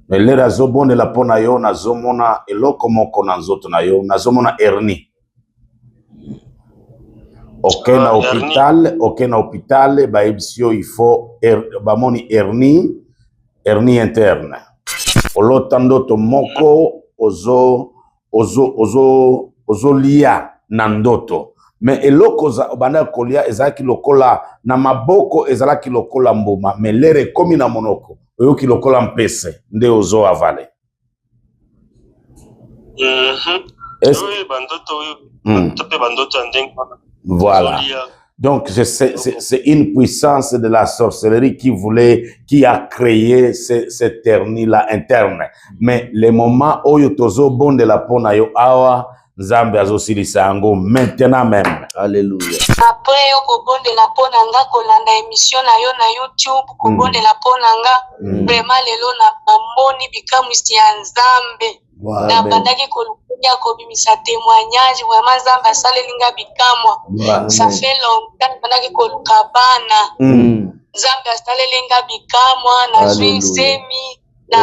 Mais les razobo de la pona yo nazomona eloko moko na nzoto na yo nazomona hernie. Ok na hôpital ba ebisio il faut ba moni hernie interne. Olotando to moko ozo lia na ndoto. Mais eloko bana kolia ezaki lokola na maboko ezalaki lokola mbuma mais lere komi na monoko oyoki lokola mpese nde ozo avale. Voilà. Donc c'est une puissance de la sorcellerie qui a créé cette hernie là interne. Mais les moments où yotozo bon de la pona yo awa Nzambe azosilisa yango maintenant même. Alléluia. Après yo kobonde la pona nga kolanda émission na yo na YouTube kobonde la pona nga vraiment lelo na moni bikamwisi ya Nzambe. Na bandaki kolukunya kobimisa témoignage vraiment Nzambe asalelinga bikamwa. Ça fait longtemps bandaki kolukabana. Nzambe asalelinga bikamwa na zwisemi na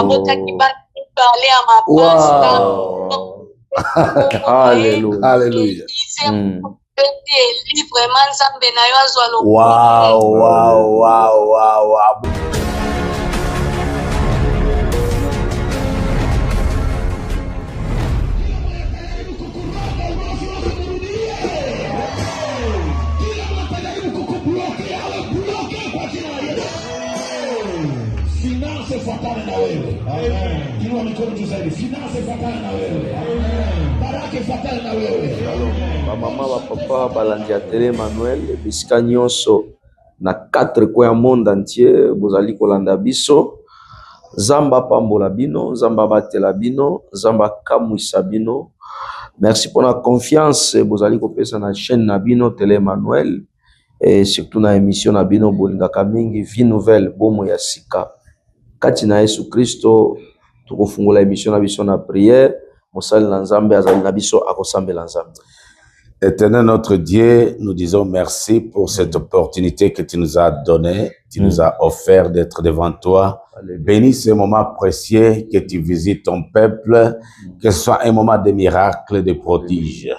bota kibana parler à ma place. Alléluia. Alléluia. Wow. Fatana na wewe. Amen. Inua mikono juu zaidi. Finance fatana na wewe. Amen. Baraka fatana na wewe. Mama ba papa balandia tele Emmanuel bisika nyonso na 4 coins ya monde entier bozali kolanda biso. Zamba pambola bino, Zamba batela bino, Zamba kamwisa bino. Merci pour la confiance bozali kopesa na chaîne na bino tele Emmanuel et surtout na émission na bino bolingaka mingi vie nouvelle bomo ya sika. Kati na Yesu Kristo tukufungula émission na biso na prière mosali na Nzambe azali na biso akosambela Nzambe. Éternel notre Dieu, nous disons merci pour cette opportunité que tu nous as donnée, tu nous as offert d'être devant toi. Bénis ce moment précieux que tu visites ton peuple, que ce soit un moment de miracle, de prodige.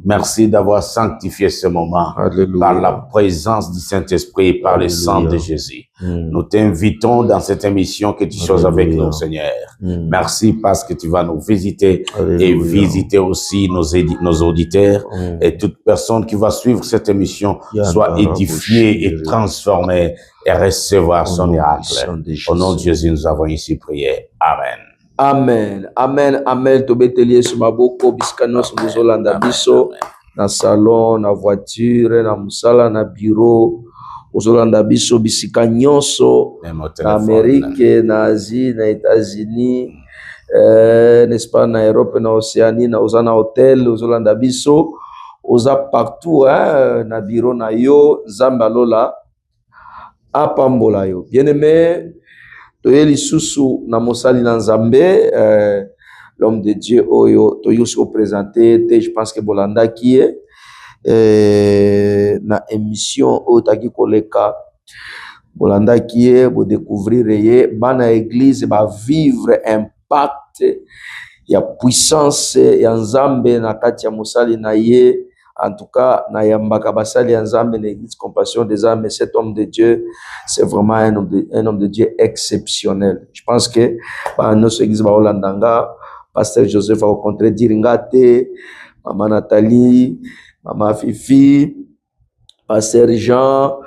Merci d'avoir sanctifié ce moment par la présence du Saint-Esprit, par le sang de Jésus. Nous t'invitons dans cette émission que tu sois avec nous, Seigneur. Merci parce que tu vas nous visiter et visiter aussi nos auditeurs et toute personne qui va suivre cette émission soit édifiée et transformée et recevoir son miracle. Au nom de Jésus, nous avons ici prié. Amen. Amen. Amen. Amen. Tobeteli sur maboko biskano sur Zolanda biso na salon, na voiture, na musala, na bureau. Zolanda biso bisika nyonso na Amérique, na Asie, na États-Unis, n'est-ce pas, na Europe, na Océanie, na Ozana Hotel, Zolanda biso, oza partout, na bureau na yo, Zambalola. Apambola yo. Bien-aimé, toyeli susu na mosali na Nzambe, l'homme de Dieu oyo toyusi présenté, je pense que Bolanda qui est na émission otaki koleka Bolanda qui est pour découvrir ye bana église ba vivre impact ya puissance ya Nzambe na kati ya mosali na ye. En tout cas, na yambaka basali ya Nzambe na église Compassion des âmes, mais cet homme de Dieu, c'est vraiment un homme de Dieu exceptionnel. Je pense que notre église ba Holandanga, pasteur Joseph a rencontré Diringate, maman Nathalie, maman Fifi, pasteur Jean,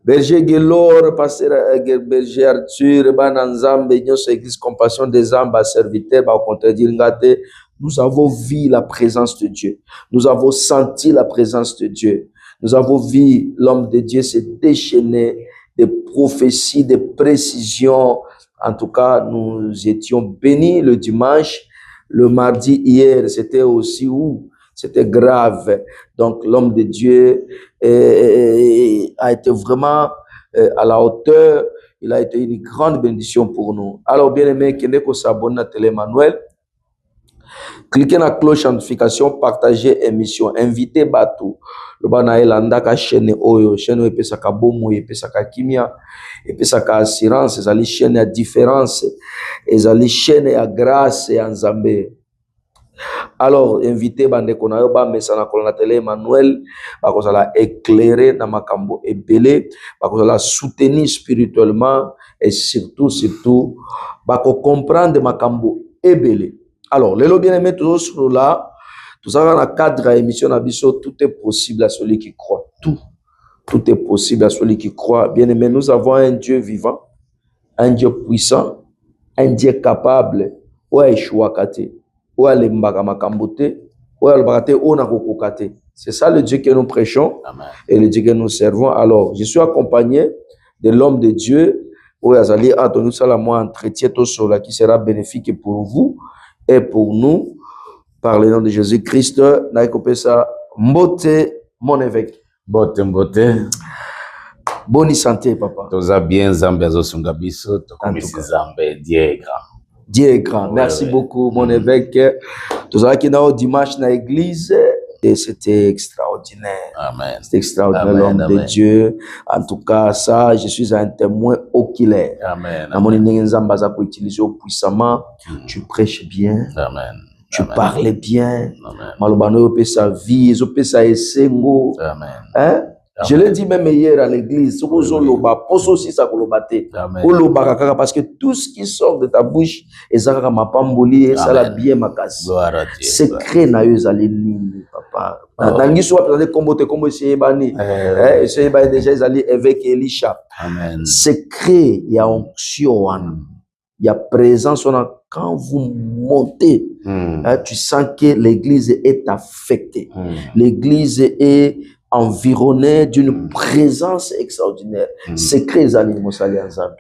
berger Gelor, pasteur berger Arthur, bana Nzambe, notre église Compassion des âmes, serviteur ba rencontré Diringate. Nous avons vu la présence de Dieu. Nous avons senti la présence de Dieu. Nous avons vu l'homme de Dieu se déchaîner, des prophéties, des précisions. En tout cas, nous étions bénis le dimanche. Le mardi, hier, c'était aussi où? C'était grave. Donc, l'homme de Dieu a été vraiment à la hauteur. Il a été une grande bénédiction pour nous. Alors, bien aimé, Keneko s'abonne à Télé Emmanuel. Cliquez na cloche de notification, partagez émission, invitez Batou. Le bana elandaka chaîne oyo, chaîne oyo epesaka bomo, epesaka kimia, epesaka assurance, ezali chaîne ya différence, ezali chaîne ya grâce ya Nzambe. Alors, invitez bandeko na yo ba mesana kolona télé Emmanuel, bakozala éclairer na makambo ebele, bakozala soutenir spirituellement et surtout bako comprendre makambo ebele. Alors, les bien-aimés toujours sur là, tout ça dans le cadre de l'émission Nabiso, tout est possible à celui qui croit. Tout est possible à celui qui croit. Bien-aimés, nous avons un Dieu vivant, un Dieu puissant, un Dieu capable. C'est ça le Dieu que nous prêchons. Amen. Et le Dieu que nous servons. Alors, je suis accompagné de l'homme de Dieu, Azali Anthony Salamo, entretien qui sera bénéfique pour vous et pour nous. Par le nom de Jésus-Christ, Naikopesa Mbote, mon évêque. Mbote. Bonne santé, papa. Toza bien, Zambé Azosungabiso, Tokomisi Zambé, Dieu est grand. Dieu est grand. Merci beaucoup, mon évêque. Toza qui n'a dimanche dans l'église et c'était extraordinaire. Amen. C'était extraordinaire, l'homme de Dieu. En tout cas, ça, je suis un témoin oculaire. Amen. Puissamment, tu prêches bien. Amen. Tu parlais bien. Malobano peut sa vie, peut sa essengo. Amen. Hein? Je l'ai dit même hier à l'église, parce que tout ce qui sort de ta bouche est ça la bien ma casse. Secret na yo zali papa. Nangi soit présenté comme c'est bani. C'est déjà zali avec Elisha. Amen. Secret ya onction il y a présence quand vous montez, tu sens que l'église est affectée. L'église est environné d'une présence extraordinaire. Secret les animaux ensemble.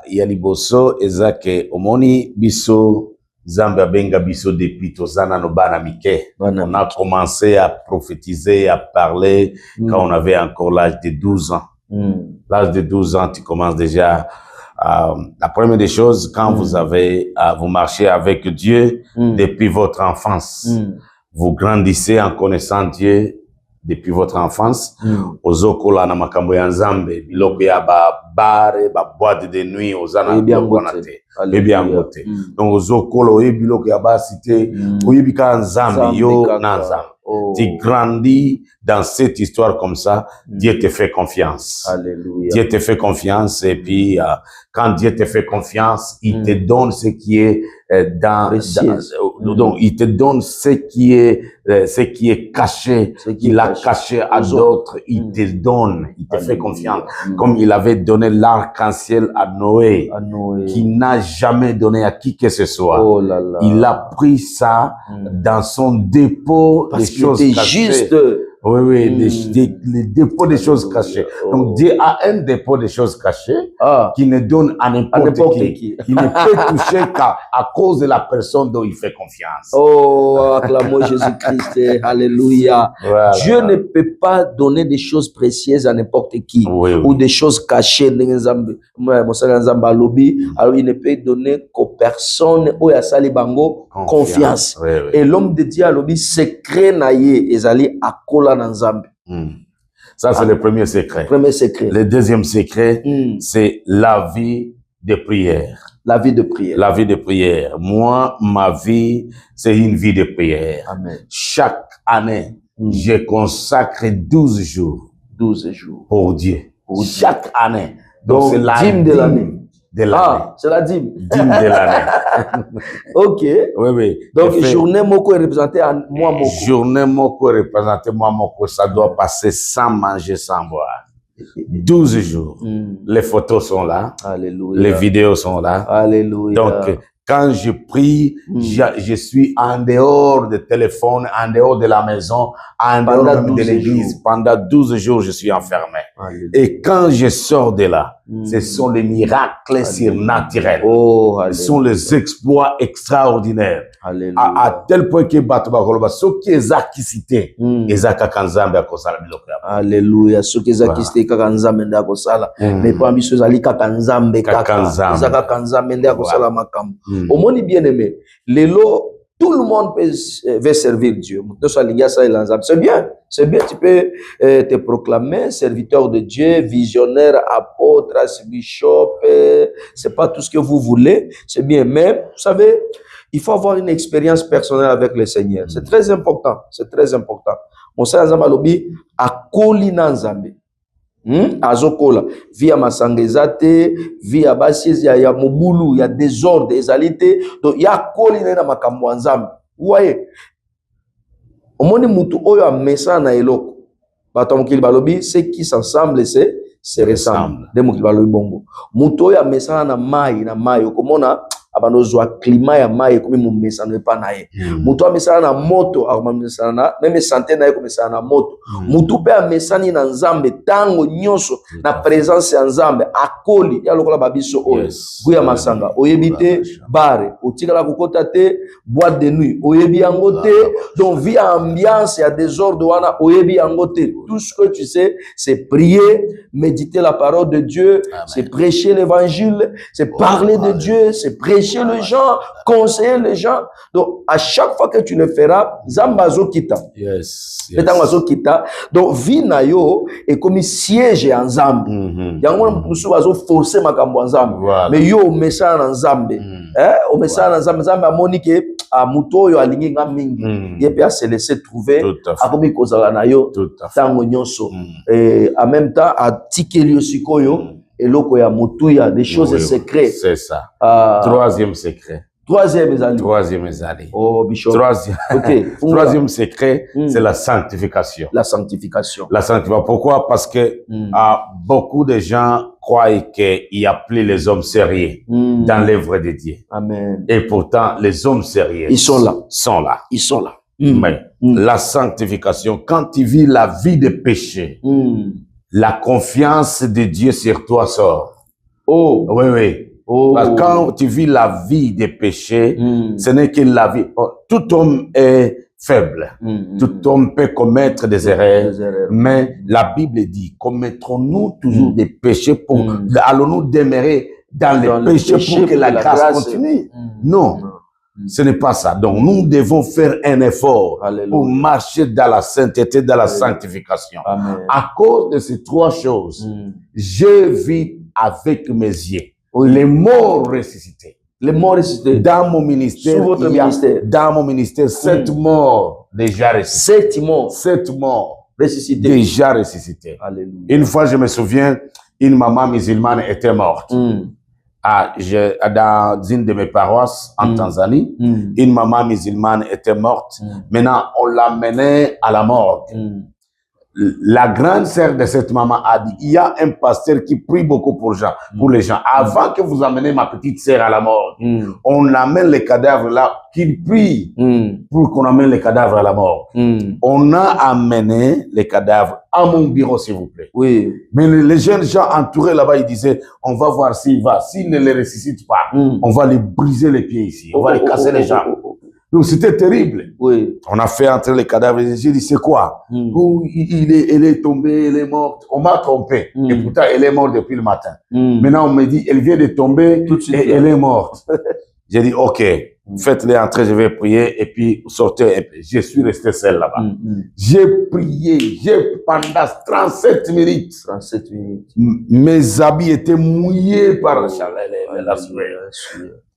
Yaliboso ezake omoni biso Zambia benga biso depuis tozana no bana mike. On a commencé à prophétiser, à parler quand on avait encore l'âge de 12 ans. L'âge de 12 ans, tu commences déjà. La première des choses, quand vous marchez avec Dieu depuis votre enfance, vous grandissez en connaissant Dieu depuis votre enfance, ozokola na makambo ya Nzambe, biloko ya bare, boîte de nuit, ozana bonate, ebiangote. Donc ozokola biloko ya ba cité, oyebika Nzambe yo na Nzambe. Tu grandis dans cette histoire comme ça, Dieu te fait confiance. Alléluia. Dieu te fait confiance et puis quand Dieu te fait confiance, il te donne ce qui est donc il te donne ce qui est caché, il a caché à d'autres, il te donne, il te fait confiance. Comme il avait donné l'arc-en-ciel à Noé, qui n'a jamais donné à qui que ce soit. Oh là là. Il a pris ça dans son dépôt des choses cachées. Juste. Oui, les dépôts des choses cachées. Donc Dieu a un dépôt des choses cachées qui ne donne à n'importe qui. Il ne peut toucher qu'à cause de la personne dont il fait confiance. Oh, acclamons Jésus-Christ. Alléluia. Voilà. Dieu ne peut pas donner des choses précieuses à n'importe qui ou des choses cachées. Alors il ne peut donner qu'aux personnes où il y a salibango confiance. Et l'homme de Dieu a l'objet secret naïe ezali akola na Nzambe. Ça c'est le premier secret. Premier secret. Le deuxième secret, c'est la vie de prière. La vie de prière. La vie de prière. Moi, ma vie, c'est une vie de prière. Amen. Chaque année, je consacre 12 jours. 12 jours. Pour Dieu. Chaque année. Donc c'est la dîme de l'année. C'est la dîme. Dîme de l'année. Ok. Oui. Donc, journée moko est représentée à moi moko. Journée moko est représentée moi moko. Ça doit passer sans manger, sans boire. 12 jours. Les photos sont là. Alléluia. Les vidéos sont là. Alléluia. Donc, quand je prie, je suis en dehors de téléphone, en dehors de la maison, en dehors même de l'église. Pendant 12 jours, je suis enfermé. Alléluia. Et quand je sors de là, ce sont les miracles surnaturels. Ce sont les exploits extraordinaires. À tel point que Batubakoloba, ce qui est zakisité, ezaka kanzambe akosala biloko. Alléluia. Ce qui est zakisité kanzambe ndakosala. Mais pas mis sur alika kanzambe kaka. Ezaka kanzambe ndakosala makam. Au monde bien aimé, lelo tout le monde veut servir Dieu. C'est bien, tu peux te proclamer serviteur de Dieu, visionnaire, apôtre, archbishop, c'est pas tout ce que vous voulez, c'est bien, mais vous savez, il faut avoir une expérience personnelle avec le Seigneur. C'est très important, c'est très important. Mon Seigneur Zambalobi a kolina Nzambe. Azokola via masangezate via basi ya mobulu ya désordre ezalité donc ya kolina na makambo Nzambe. Voyez, omoni mutu oyo amesa na eloko bato mokili balobi ceux qui s'ensemble se ressemble de mokili balobi bongo mutu oyo amesa na mai okomona abanozwa climat ya mai komi mumesano epa na ye mutu amesana na moto akomesana na meme santé na ye komesana na moto mutu pe amesani na Nzambe tango nyonso na présence ya Nzambe akoli ya lokola babiso oyo guya masanga oyebi te bare otikala kokota te boîte de nuit oyebi yango te donc via ambiance ya désordre wana oyebi yango te. Tout ce que tu sais c'est prier, méditer la parole de Dieu, c'est prêcher l'évangile, c'est parler de Dieu, c'est prêcher les gens, conseiller les gens. Donc, à chaque fois que tu le feras, Zambazo kita. Donc, vie na yo est comme siège en Zambi. Yango musu bazo forcer makambo en Zambi. Mais yo message en Zambi. Au message en Zambi, Zambi amoni ke a muto yo alingi nga mingi. Yepe a se laisser trouver a komi kozala na yo tango nyonso. Et en même temps a tikeli osikoyo et loko ya mutuya des choses secrètes. C'est ça. Troisième secret. Troisième ezali. Oh, Bishop. Troisième secret, c'est la sanctification. La sanctification. La sanctification. Pourquoi? Parce que beaucoup de gens croient qu'il n'y a plus les hommes sérieux dans l'œuvre de Dieu. Amen. Et pourtant, les hommes sérieux ils sont là. Ils sont là. Mais la sanctification, quand tu vis la vie de péché, la confiance de Dieu sur toi sort. Oh. Oui. Parce que quand tu vis la vie des péchés, ce n'est que la vie. Tout homme est faible. Tout homme peut commettre des erreurs. Mais la Bible dit, commettrons-nous toujours des péchés allons-nous demeurer dans les péchés pour que la grâce continue? Non. Ce n'est pas ça. Donc, nous devons faire un effort pour marcher dans la sainteté, dans la sanctification. Amen. À cause de ces trois choses, je vis avec mes yeux les morts ressuscités. Les morts ressuscités. Dans mon ministère, Sous votre ministère. Dans mon ministère, 7 morts déjà ressuscités. 7 morts ressuscités. Déjà ressuscités. Alléluia. Une fois, je me souviens, une maman musulmane était morte. Dans une de mes paroisses en Tanzanie, une maman musulmane était morte. Maintenant, on l'a menée à la mort. La grande sœur de cette maman a dit, il y a un pasteur qui prie beaucoup pour les gens. Avant que vous amenez ma petite sœur à la mort, on amène les cadavres là, qu'il prie pour qu'on amène les cadavres à la mort. On a amené les cadavres à mon bureau, s'il vous plaît. Oui. Mais les jeunes gens entourés là-bas, ils disaient, on va voir s'il va. S'il ne les ressuscite pas, on va les briser les pieds ici. On va les casser les jambes. Donc, c'était terrible. Oui. On a fait entrer les cadavres. J'ai dit, c'est quoi? Elle est tombée, elle est morte. On m'a trompé. Et pourtant, elle est morte depuis le matin. Maintenant, on me dit, elle vient de tomber et elle est morte. J'ai dit, OK, faites-les entrer, je vais prier et puis sortez. Je suis resté seul là-bas. J'ai prié, pendant 37 minutes. 37 minutes. Mes habits étaient mouillés par la chaleur et la sueur.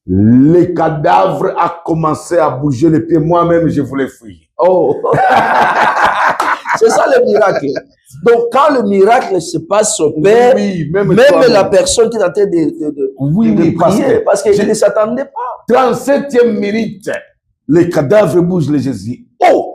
Les cadavres a commencé à bouger les pieds. Moi-même, je voulais fuir. Oh! C'est ça le miracle. Donc, quand le miracle se passe au Père, même la personne qui est en train de prier, parce que je ne s'attendais pas. 37e minute, les cadavres bougent, les Jésus. Oh!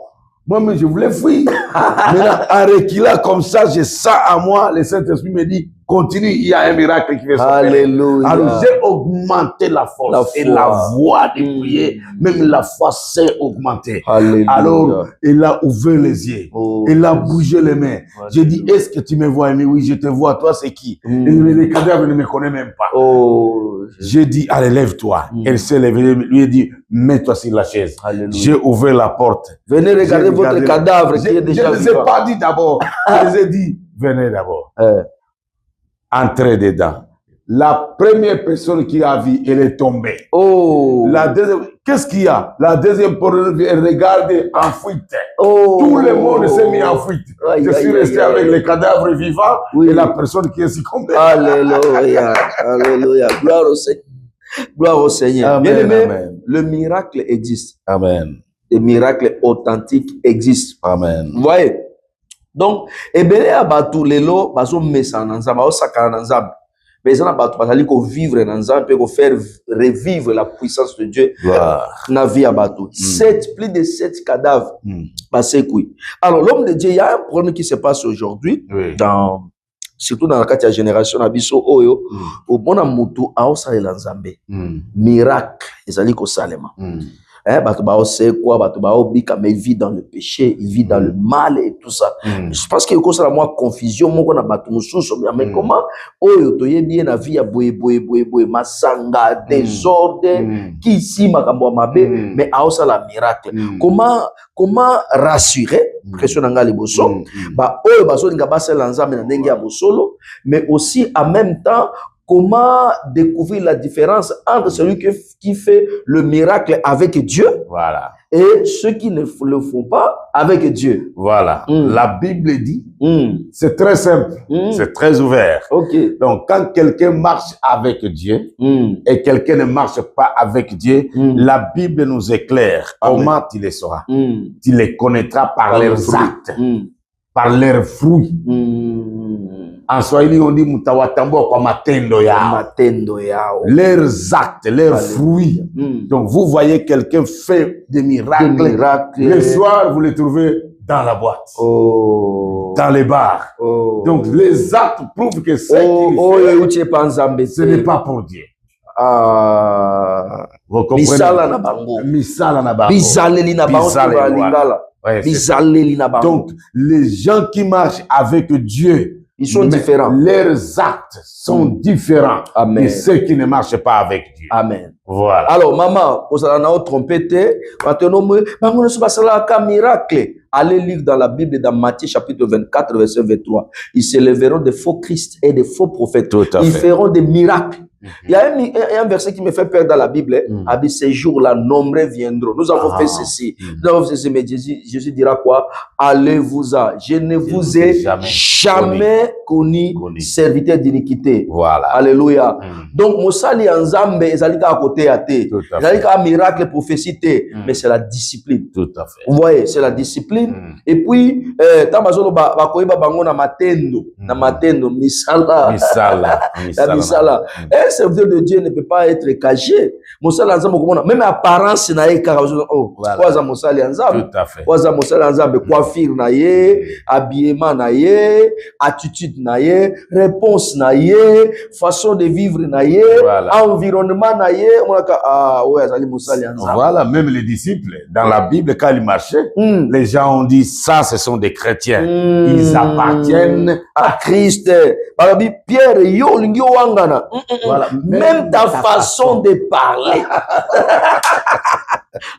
Moi-même, je voulais fuir. Maintenant, en reculant comme ça, j'ai ça à moi. Le Saint-Esprit me dit, continue, il y a un miracle qui va se faire. Alléluia. Alors, j'ai augmenté la force et la voix de prier. Même la foi s'est augmentée. Alléluia. Alors, il a ouvert les yeux. Il a bougé les mains. J'ai dit, est-ce que tu me vois? Mais oui, je te vois. Toi, c'est qui? Les cadavres ne me connaissent même pas. J'ai dit, allez, lève-toi. Elle s'est levée. Lui a dit, mets-toi sur la chaise. J'ai ouvert la porte. Venez regarder votre cadavre qui est déjà vivant. Je ne les ai pas dit d'abord. Je les ai dit, venez d'abord. Entrez dedans. La première personne qui a vu, elle est tombée. Oh. La deuxième, qu'est-ce qu'il y a? La deuxième personne, elle regarde en fuite. Oh. Tout le monde s'est mis en fuite. Aïe, Je suis aïe, resté aïe, avec aïe. les cadavres vivants Oui. et la personne qui est succombée. Alléluia. Alléluia. Gloire au Seigneur. Gloire au Seigneur. Amen, Bien aimé, amen. le miracle existe. Amen. Les miracles authentiques existent. Amen. Vous voyez? Donc, ebele ya batu lelo bazo mesa na nzambe, bazo sakana na nzambe. Mais ça na batu bazali ko vivre na nzambe, ko faire revivre la puissance de Dieu na vie ya batu. Plus de 7 cadavres basekui. Alors l'homme de Dieu, il y a un problème qui se passe aujourd'hui surtout dans la carte de génération na biso oyo au bona mutu aosalela nzambe. Miracle ezali ko salema. Bato bao c'est quoi, bato bao bika, mais il vit dans le péché, il vit dans le mal et tout ça. Je pense qu'il y a moi confusion, moi qu'on a bato mususu, mais comment oyo toye bien la vie à boye masanga désordre qui ici makambo mabe mais aosa la miracle. Comment rassurer pression nanga liboso ba oyo baso ninga basa lanzambe na ndenge ya bosolo, mais aussi en même temps comment découvrir la différence entre celui qui fait le miracle avec Dieu et ceux qui ne le font pas avec Dieu. Voilà. La Bible dit, c'est très simple, c'est très ouvert. Okay. Donc, quand quelqu'un marche avec Dieu et quelqu'un ne marche pas avec Dieu, la Bible nous éclaire. Comment tu les sauras? Tu les connaîtras par leurs actes, par leurs fruits. En Swahili, on dit mutawatambo kwa matendo yao. Matendo yao. Leurs actes, leurs fruits. Donc, vous voyez quelqu'un fait des miracles. Le soir, vous les trouvez dans la boîte, dans les bars. Donc, les actes prouvent que ce qu'il fait, ce n'est pas pour Dieu. Vous comprenez? Misala na bango. Misala na bango. Bizaleli na bango. Donc, les gens qui marchent avec Dieu, ils sont différents. Leurs actes sont différents. Amen. Et ceux qui ne marchent pas avec Dieu. Amen. Voilà. Alors, maman, vous allez nous tromper, miracle. Allez lire dans la Bible, dans Matthieu chapitre 24, verset 23. Ils s'élèveront de faux Christ et de faux prophètes. Ils feront des miracles. Il y a un verset qui me fait peur dans la Bible. A dit, ces jours-là, nombreux viendront. Nous avons fait ceci. Nous avons fait ceci. Mais Jésus dira quoi? Allez-vous-en. Je ne vous ai jamais connu serviteur d'iniquité. Voilà. Alléluia. Donc, Moussali Nzambe, ezalika à côté à te. Ezalika à miracle, prophétie te. Mais c'est la discipline. Tout à fait. Vous voyez, c'est la discipline. Et puis, Tamazolo bakoyeba bango na matendo. Na matendo, misala. Misala. Un serviteur de Dieu ne peut pas être caché. Moussala Nzambe, même apparence na ye karazo. Oh, quoi Moussala Nzambe? Tout à fait. Quoi Moussala Nzambe? Coiffure na ye, habillement na ye, attitude na ye, réponse na ye, façon de vivre na ye, environnement na ye. Voilà, même les disciples, dans la Bible, quand ils marchaient, les gens ont dit, ça, ce sont des chrétiens. Ils appartiennent à Christ. Pierre, voilà. Même ta façon de parler.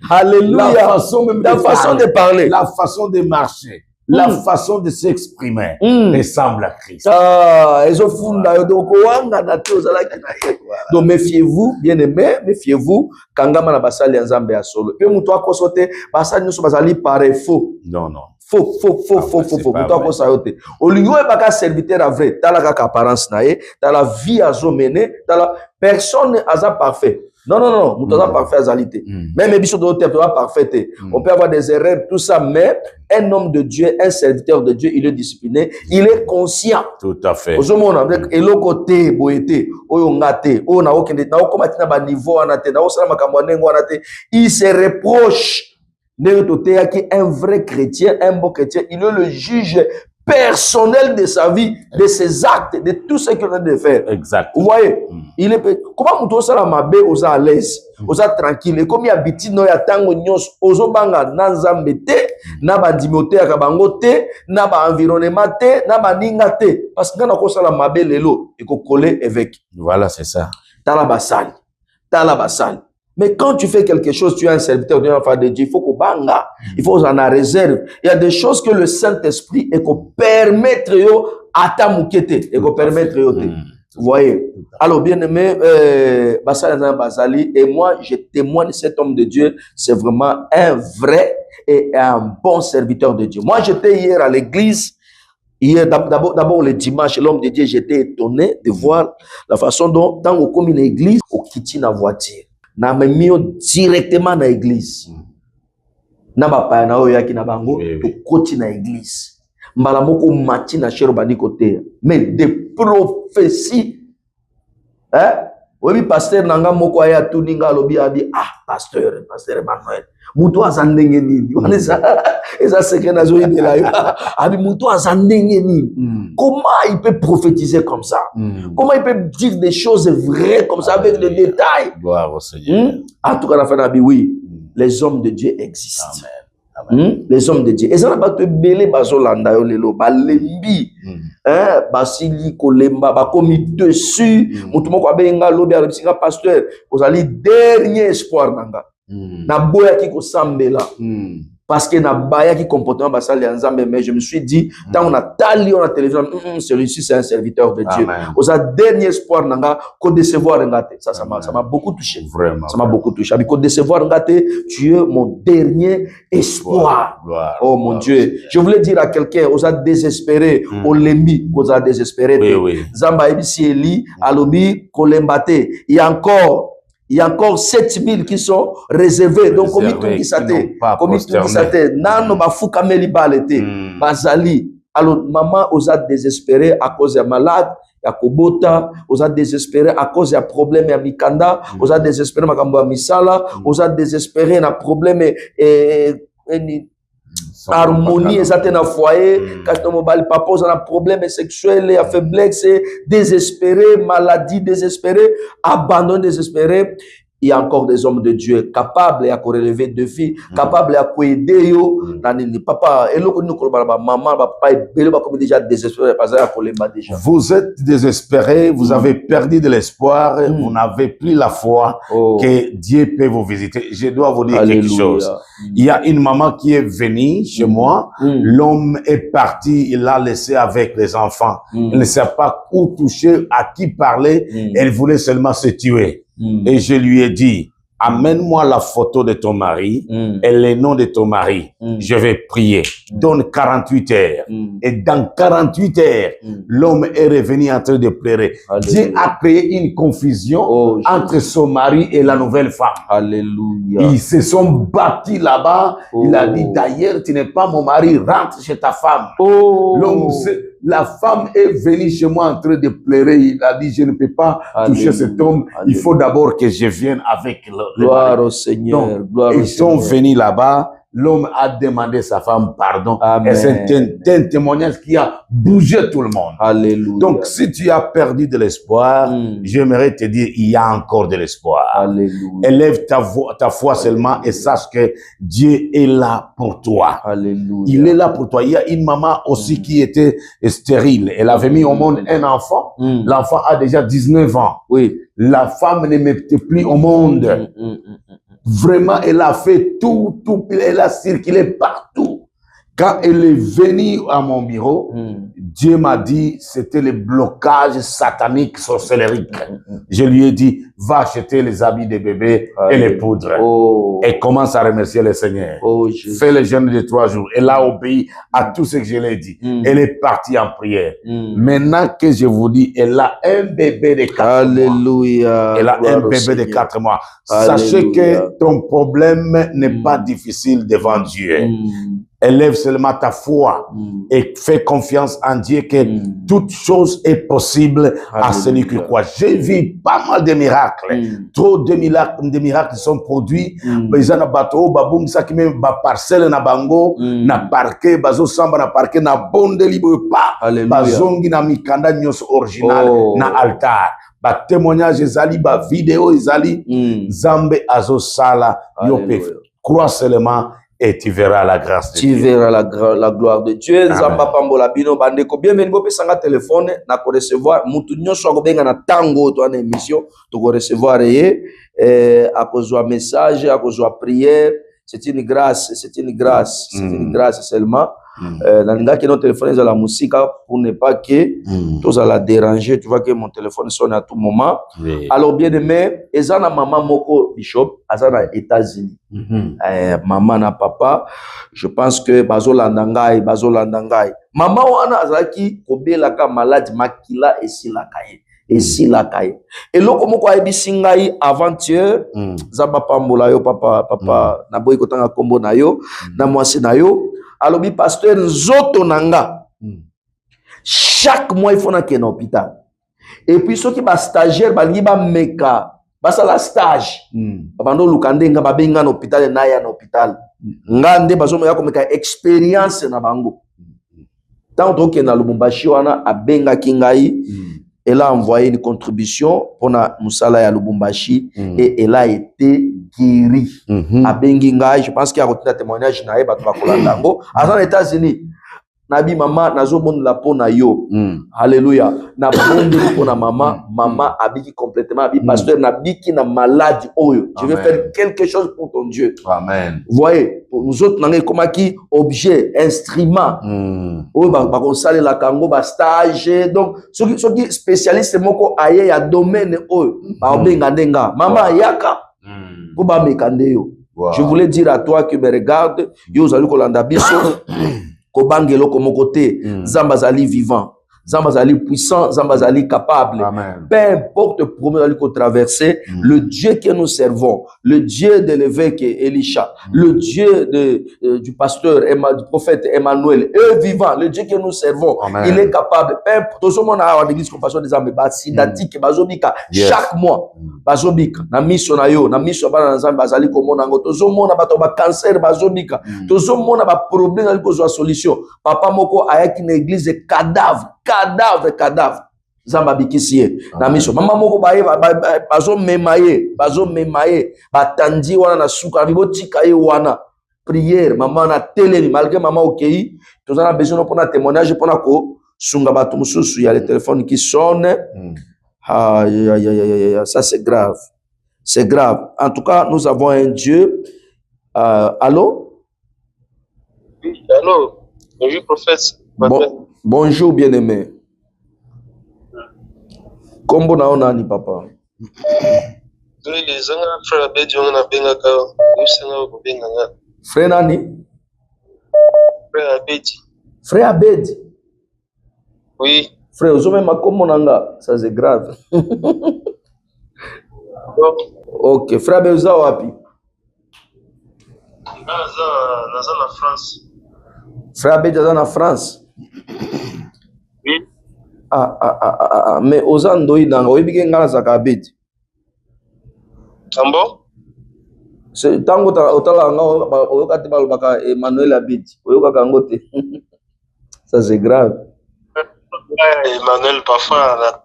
Alléluia. La façon même de parler. La façon de marcher. La façon de s'exprimer ressemble à Christ. Donc méfiez-vous, bien aimé, méfiez-vous. Kangama na basali nzambe ya solo. Pe muto akosote basali nso basali pare faux. Non. Faux. Muto akosote. Olingo e baka serviteur à vrai. Tala kaka apparence na ye, tala vie azo mener, tala personne aza parfait. Non, muto aza parfait azalité. Même biso do te parfait. On peut avoir des erreurs, tout ça, mais un homme de Dieu, un serviteur de Dieu, il est discipliné, il est conscient. Tout à fait. Et le côté, boété, oyongate, o na okende, na okomatina ba niveau anate, na osala makambo nengo anate, il se reproche. Un vrai chrétien, un bon chrétien, il est le juge personnel de sa vie, de ses actes, de tout ce qu'il a de faire. Exact. Vous voyez, il est comment on ça la mabe aux à l'aise, aux à tranquille, et comme il habite no ya tango nyos, aux banga nanzambe te, na ba dimote ya kabango te, na ba environnement te, na ba ninga te, parce que quand on ça la mabe lelo, il faut coller avec. Voilà, c'est ça. Talabasali. Mais quand tu fais quelque chose, tu es un serviteur de Dieu, il faut qu'on banga, il faut en réserve. Il y a des choses que le Saint-Esprit et qu'on permettre à ta moukete, et qu'on permettre Vous voyez. Alors, bien aimé, Basali, et moi, je témoigne de cet homme de Dieu. C'est vraiment un vrai et un bon serviteur de Dieu. Moi, j'étais hier à l'église. Hier, d'abord le dimanche, l'homme de Dieu, j'étais étonné de voir la façon dont, dans au comme une église, au quitte la voiture. Na me mis directement dans l'église. Na ba pa na oya ki na bango, to koti na église. Mbala moko mati na chero bandi côté. Mais des prophéties. Hein? Oui, pasteur nanga moko aya tuninga lobi a dit pasteur Emmanuel. Mutu azandenge nini? Eza secret na zo yela yo. Abi mutu azandenge nini? Comment il peut prophétiser comme ça? Comment il peut dire des choses vraies comme ça avec les détails? Gloire au Seigneur. En tout cas, la fin de oui, les hommes de Dieu existent. Amen. Les hommes de Dieu. Et ça n'a pas te belé bazolanda yo lelo balembi. Basili kolemba bakomi dessus. Mutu moko abenga lobi a pasteur, vous allez dernier espoir nanga. Na boya ki ko sambela. Parce que na baya qui comportement basali ensemble, mais je me suis dit tant on a tali on a télévision celui-ci c'est un serviteur de Dieu. Aux dernier espoir nanga ko décevoir ngate. Ça m'a beaucoup touché. Vraiment. Ça m'a beaucoup touché. Abi ko décevoir ngate, tu es mon dernier espoir. Gloire, oh mon Dieu. Je voulais dire à quelqu'un aux désespéré, au lembi, aux désespéré. Zamba ebisi eli alobi kolembate. Il y a encore 7000 qui sont réservés. Donc, comme tout ça, nano bafuka meli balete, bazali. Alors, maman osa désespéré à cause de malade, ya kobota, osa désespéré à cause de problème ya mikanda, osa désespéré makambo ya misala, osa désespéré na problème harmonie exacte na foyer, quand on mobile papa on a problème sexuel, a faiblesse, désespéré, maladie désespéré, abandon désespéré. Il y a encore des hommes de Dieu capables à relever défis, capables à aider yo. Papa, et là nous maman, papa est comme déjà désespéré parce déjà. Vous êtes désespéré, vous avez perdu de l'espoir, vous n'avez plus la foi que Dieu peut vous visiter. Je dois vous dire quelque chose. Il y a une maman qui est venue chez moi, l'homme est parti, il l'a laissé avec les enfants. Elle ne sait pas où toucher, à qui parler, elle voulait seulement se tuer. Et je lui ai dit, amène-moi la photo de ton mari et le nom de ton mari. Je vais prier. Donne 48 heures. Et dans 48 heures, l'homme est revenu en train de pleurer. Dieu a créé une confusion entre son mari et la nouvelle femme. Alléluia. Ils se sont battus là-bas. Il a dit, d'ailleurs, tu n'es pas mon mari, rentre chez ta femme. L'homme, la femme est venue chez moi en train de pleurer. Il a dit, je ne peux pas toucher cet homme. Il faut d'abord que je vienne avec le gloire au Seigneur. Donc, gloire ils sont venus là-bas. L'homme a demandé sa femme pardon. Amen. Et c'est un témoignage qui a bougé tout le monde. Alléluia. Donc, si tu as perdu de l'espoir, j'aimerais te dire, il y a encore de l'espoir. Alléluia. Élève ta foi seulement et sache que Dieu est là pour toi. Alléluia. Il est là pour toi. Il y a une maman aussi qui était stérile. Elle avait mis au monde un enfant. L'enfant a déjà 19 ans. Oui. La femme ne mettait plus au monde. Vraiment, elle a fait tout, elle a circulé partout. Quand elle est venue à mon bureau, Dieu m'a dit, c'était le blocage satanique sorcellerique. Je lui ai dit, va acheter les habits des bébés et les poudres. Et commence à remercier le Seigneur. Fais le jeûne de 3 jours. Elle a obéi à tout ce que je lui ai dit. Elle est partie en prière. Maintenant que je vous dis, elle a un bébé de 4 mois. Alléluia. Elle a un bébé de 4 mois. Sachez que ton problème n'est pas difficile devant Dieu. Élève seulement ta foi et fais confiance en Dieu que toute chose est possible à celui qui croit. J'ai vu pas mal de miracles. Trop de miracles sont produits. Ils ont un bateau, babung ça qui même ba parcelle na bango, na parquet, bazo samba na parquet na bonde libre pas. Bazongi na mikanda nyos original na altar. Ba témoignage ezali, ba vidéo ezali, Zambe azo sala yope. Crois seulement et tu verras la grâce de Dieu. Tu verras la gloire de Dieu. Zamba pambola bino bandeko. Bienvenue bope sanga téléphone na ko recevoir mutu nyonso akobenga na tango to na émission to ko recevoir akozwa message, akozwa prière. C'est une grâce, c'est une grâce, c'est une grâce seulement. Nalinga que notre téléphone est à la musique pour ne pas que tous à la déranger. Tu vois que mon téléphone sonne à tout moment. Alors bien aimé, ezana maman moko bishop azana États-Unis. Maman na papa, je pense que bazolandangai. Maman wana azaki kobelaka malade makila esilakaye. Et loko moko ayebisi ngai avant-hier zamba pambola yo papa na boyi kotanga kombo na yo na mwasi na yo alobi pasteur nzoto nanga chaque mois il faut na kena hôpital et puis ceux qui ba stagiaire balingi ba meka basala stage bando lukande nga babenga na hôpital na ya na hôpital ngande bazomo ya komeka expérience na bango tant que na Lubumbashi wana abenga kingai. Elle a envoyé une contribution pour la Moussala ya Lubumbashi et elle a été guérie. À Benginga, je pense qu'il y a un témoignage na eba bakolandango. À les États-Unis, nabi mama nazo bon la pona yo. Alléluia. Na bondi pona mama abiki complètement abi pasteur nabiki na maladie oyo. Je vais faire quelque chose pour ton Dieu. Amen. Vous voyez, pour nous autres nangé comme qui objet, instrument. Oh ba sale la kango ba stage donc ceux qui spécialistes moko aye ya domaine oyo ba benga ndenga mama yaka pour ba mekande yo. Je voulais dire à toi que me regarde yo zalu kolanda biso ko bangelo komo côté zambazali vivant. Zambazali puissant, Zambazali capable. Amen. Peu importe le problème qu'on traverse, le Dieu que nous servons, le Dieu de l'évêque Elisha, le Dieu du pasteur, du prophète Emmanuel, est vivant, le Dieu que nous servons, Amen. Il est capable. Peu importe, tout le monde a l'église compassion des âmes, basidatique, bazobika, chaque mois, bazobika, na mission na yo, na mission bana nzambe bazali komonango, tout le monde a bato ba cancer, bazobika, tout le monde a ba problème na liko solution. Papa moko ayaki na église cadavre. Zamba bikisie na miso mama moko bazo memaye batandi wana na suka bibotika ye wana prière mama na teleli malgré mama okei tozana besoin pour na témoignage pour na ko sunga batu mususu ya le téléphone qui sonne ça c'est grave en tout cas nous avons un Dieu allô oui allô bonjour prophète Bonjour bien-aimé. Kombo na onani papa? Frère nani? Frère Abedi. Oui. Frère, vous avez ma kombo nanga, ça c'est grave. Ok, frère Abedi uza wapi? Naza na France. Frère Abedi aza na France. Oui. Mais aux andoi dans oyebi ngala zaka Abedi. Tambo? C'est tango otala nga oyokati balobaka Emmanuel Abedi. Oyokaka ngote. Ça c'est grave. Emmanuel parfois na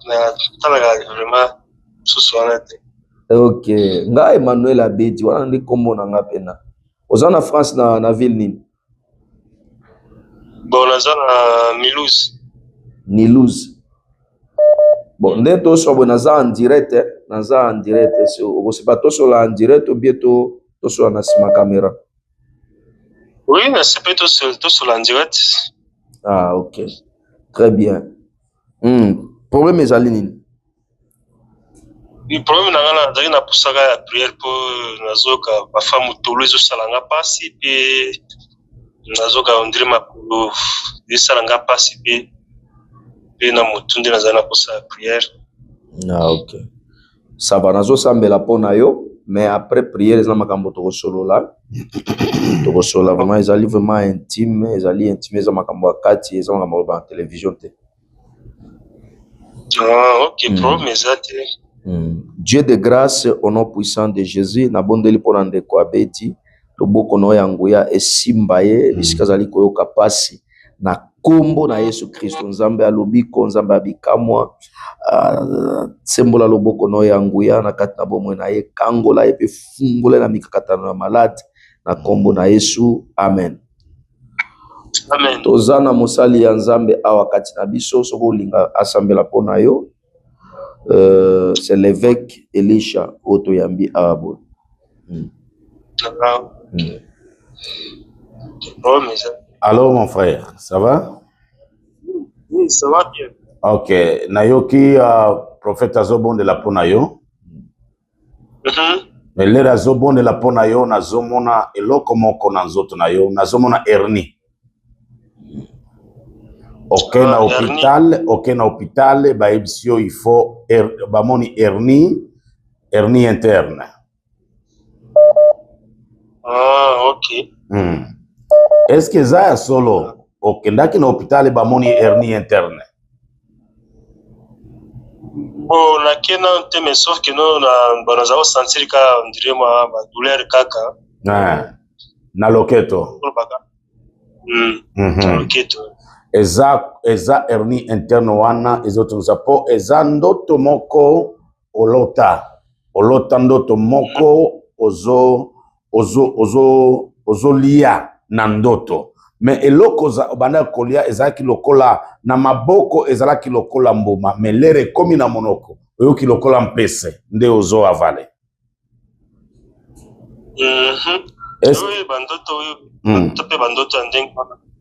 vraiment sous-soirée. Ok, nga Emmanuel Abedi wana ndi kombo na nga pena. Oza na France na ville nini? Bon, naza na Nilouse. Bon, nde to so naza en direct, so o se pas to so la en direct ou bientôt to so na sima caméra. Oui, na se peut to so la en direct. Ah, OK. Très bien. Problème ezali nini? Le problème na zali na pusaka ya prière pour nazoka ba femme tolo zo salanga pasi pe nazoka ondire makulu esalanga pasi pe na mutundi nazana posa prière. Ah, OK. Ça va nazo sambela pona yo, mais après prière ezala makambo to solola. To solola vraiment ezali vraiment intime, ezala makambo akati, ezala makambo ba télévision te. Ah, OK, problème ezate. Dieu de grâce au nom puissant de Jésus na bondeli pona ndeko Abedi. Loboko no yanguya esimba ye bisika zali koyoka pasi na kombo na Yesu Kristo nzambe alobiko nzambe abikamwa sembola loboko no yanguya na kati na bomwe na ye kangola epe fungole na mikakatano ya malade na kombo na Yesu amen. Amen. Tozana mosali ya nzambe awa kati na biso soko linga asambela pona yo c'est l'évêque Elisha Otoyambi Abo. Allô, mon frère, ça va? Oui, ça va bien. Ok. Nayoki, prophète Azobon de la Ponayo. Mais l'air Azobon de la Ponayo, Nazomona, eloko moko nanzoto nayo, Nazomona hernie. Ok, na hôpital, ba ebisio, il faut, bamoni hernie interne. Ah, ok. Est-ce que ça solo, ok, ndaki na hôpital, bamoni hernie interne? Bon, na kena te, mais sauf que nous, nous avons senti qu'on dirait ma douleur kaka. Na loketo. Na loketo. Eza hernie interne wana, ezotunza po, eza ndoto moko olota ndoto moko ozo lia na ndoto. Mais eloko banda kolia ezalaki lokola na maboko ezalaki lokola mbuma, mais lere komi na monoko oyoki lokola mpese nde ozo avale.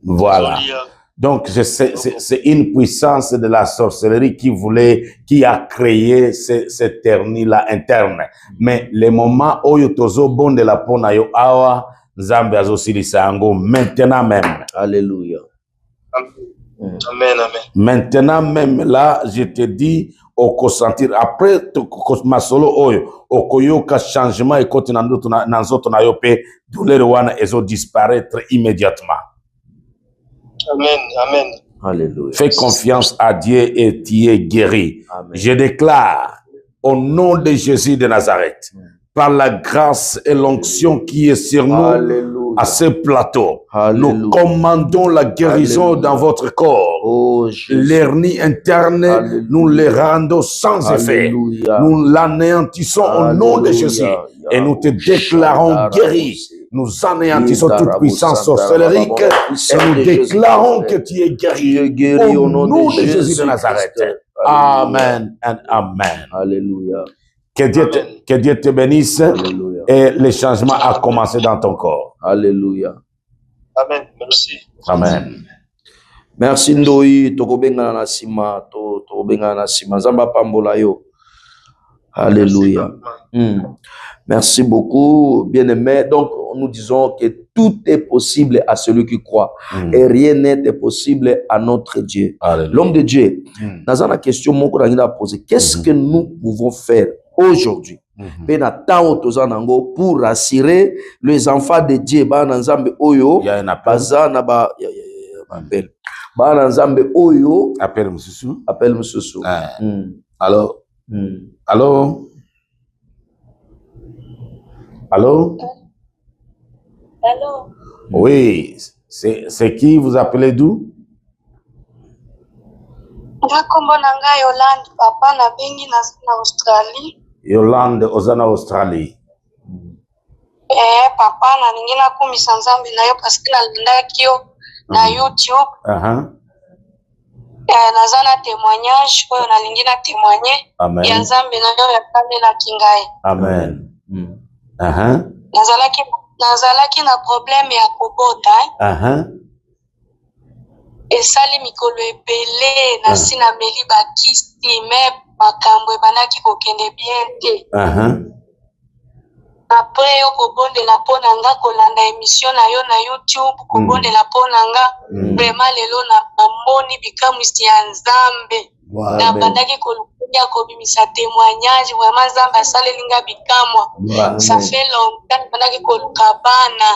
Voilà. Donc c'est une puissance de la sorcellerie qui a créé cette hernie là interne. Mais le moment où yotozo bon de la pona yo awa Nzambe azosilisa yango maintenant même. Alléluia. Amen, amen. Maintenant même là, je te dis, oko sentir après masolo oyo, okoyoka changement et kote nanzoto na yope, douleur wana ezo disparaître immédiatement. Amen, amen. Alléluia. Fais confiance à Dieu et tu es guéri. Amen. Je déclare au nom de Jésus de Nazareth, par la grâce et l'onction qui est sur nous, Alléluia. à ce plateau, Alléluia. nous commandons la guérison Alléluia. dans votre corps. Oh, l'hernie interne, Alléluia. nous les rendons sans effet. Alléluia. Nous l'anéantissons au nom de Jésus et nous te déclarons guéri. Nous anéantissons toute puissance sorcellerique et nous déclarons que tu es guéri au nom de Jésus de Nazareth. Amen and amen. Alléluia. Que Dieu te bénisse. Alléluia. Et le changement a commencé dans ton corps. Alléluia. Amen. Merci. Amen. Merci Ndoi, tokobenga na sima, tokobenga na sima. Zamba pambola yo. Alléluia. Merci beaucoup, bien-aimé. Donc, nous disons que tout est possible à celui qui croit. Et rien n'est possible à notre Dieu. L'homme de Dieu, dans la question qu'on a posée, qu'est-ce que nous pouvons faire aujourd'hui pour rassurer les enfants de Dieu? Il y a un appel. Appel Moussoussou. Appel Moussoussou. Allô? Allô? Allô? Allô? Oui, c'est qui vous appelez d'où? Ngakombo nanga Yolande, papa na bengi na Australie. Yolande ozana Australie. Papa na ningina kumisa Nzambe na yo parce que nalandaki yo na YouTube. Nazana témoignage oyo nalingina témoigner. Amen. Ya Nzambe na yo ya kane na kingai. Amen. Nazalaki na problème ya kobota. Esali mikolo ebele na sina meli bakisi me makambo ebanaki kokende bien te. Après yo kobondela mpo na nga kolanda émission na yo na YouTube, kobondela mpo na nga vraiment lelo na moni bikamwisi ya Nzambe. Na bandaki kolukunya kobimisa témoignage, vraiment Nzambe asaleli nga bikamwa. Ça fait longtemps bandaki koluka bana.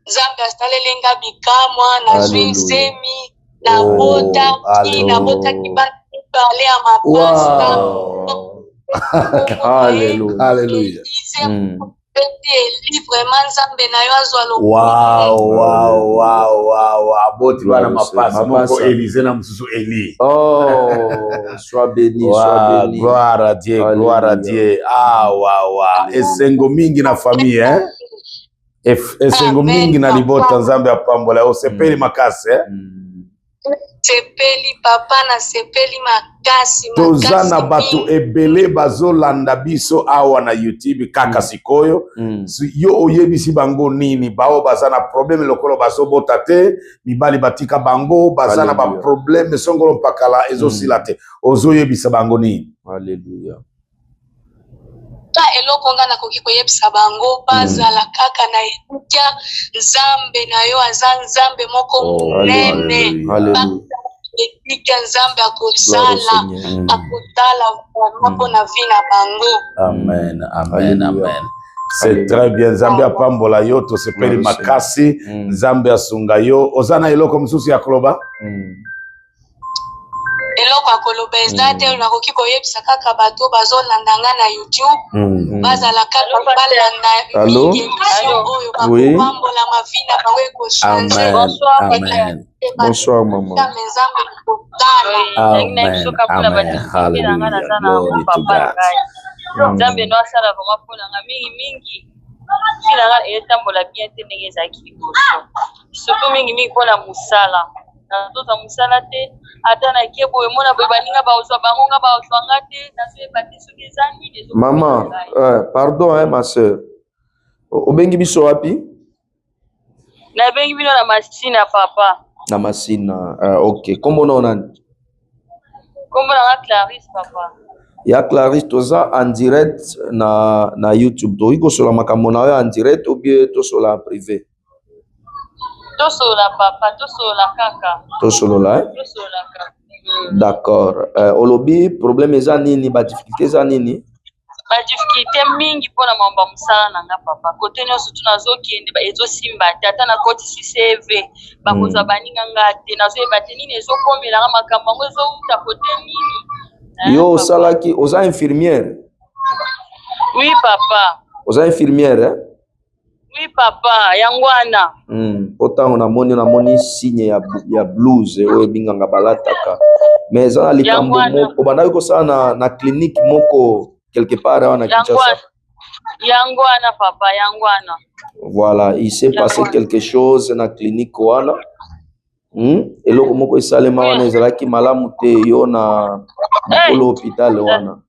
Nzambe asaleli nga bikamwa na zwi semi na bota ki na bota ki bale ya mapasta. Alléluia. Alléluia. Wow. Aboti wana mapasa moko Élisée na msusu Élie. Oh, sois béni, sois béni. Gloire à Dieu, gloire à Dieu. Esengo mingi na famille, hein? Esengo mingi na libota Nzambe apambola. Osepeli makase, hein? sepeli papa na sepeli makasi tozana bato ebele bazolanda biso awa na YouTube kaka sikoyo yo oyebisi bango nini bao bazana problème lokolo bazobota te mibali batika bango bazana ba problème songolo mpakala ezosila te ozoyebisa bango nini. Alléluia. Ta eloko nga nakoki koyebisa bango bazala kaka na etukia nzambe na yo aza nzambe moko munene etukia nzambe akosala mpo na vi na bango. Amen, amen, amen. C'est très bien. Nzambe apambola yo tosepeli makasi nzambe asunga yo ozana eloko mosusu ya koloba. Eloko akoloba eza te nakoki koyebisa kaka bato bazolanda nga na YouTube bazala kaka balanda émission oyo bakopambola mavi na bango ekochange. Bonsoir maman. Nzambe kotala. Amen, amen, hallelujah, glory to God. Nzambe no asala koma mpona nga mingi sila nga etambola bien te ndenge ezalaki liboso surtout mingi mpona mosala nazoza mosala te ata na ke boye mona boye baninga baozwa bango nga baozwa nga te nazoyeba te soki eza nini. Maman, pardon ma soeur, obengi biso wapi? Nabengi bino na Masina papa. Na Masina, ok. Kombo na nani? Kombo na Clarisse papa. Ya Clarisse toza en direct na YouTube. Toyi kosola makambo na yo en direct ou bien tosola en privé? Tosola papa, tosola kaka. Tosolola Tosola kaka. D'accord. Olobi problème eza nini, ba difficulté eza nini? Ba difficulté mingi pona mamba musala na nga papa. Kote nyonso tunazokende ba ezosimba tata na koti CV bakozwa baninga ngate nazoyeba te nini ezokomela nga makambo ngo ezouta kote nini. Yo salaki oza infirmière? Oui papa. Oza infirmière hein? Oui papa, yangwana. Otango namoni signe ya blouse oyo binganga balataka. Mais eza na likambo moko obandaki kosala na clinique moko quelque part na Kinshasa. Yangwana papa, yangwana. Voilà, il s'est passé quelque chose na clinique wana. Eloko moko esalema wana ezalaki malamu te yo na l'hôpital wana.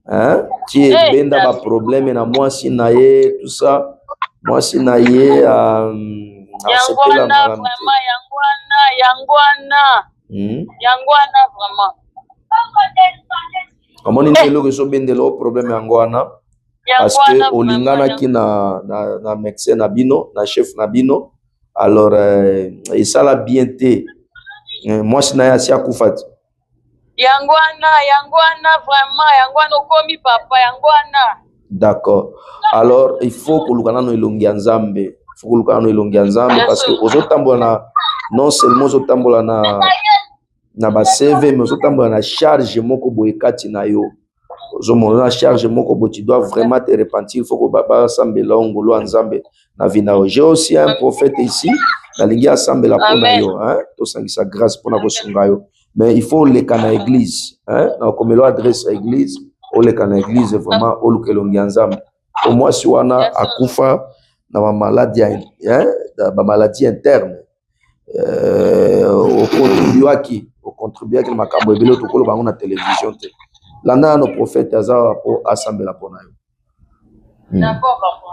Hein? Ti benda ba problème na mwasi na ye tout ça. Mwasi na ye yangwana vraiment yangwana vraiment. Amoni eloko ezobendela problème yangwana parce que olinganaki na médecin na bino na chef na bino alors esala bien te mwasi na ye asi akufa te. Yangwana vraiment yangwana okomi papa yangwana. D'accord. Alors il faut que lukana no elongi ya Nzambe. Il faut que lukana no elongi ya Nzambe parce que ozotambola na non seulement ozotambola na ba CV mais ozotambola na charge moko boye kati na yo. Ozomona na charge moko bo tu dois vraiment te repentir. Il faut que baba sambela ngolo ya Nzambe na vina. J'ai aussi un prophète ici na lingi asambela pona yo hein. To sangisa grâce pona ko sunga yo. Mais il faut le kana église hein. Na komelo adresse à église. Oleka na église vraiment olukelongi nzambe au moins si wana akufa na ba maladie hein ba maladie interne au contribuaki na makambo ebele to koloba na télévision te landa no prophète aza po assemblée pona yo. D'accord papa.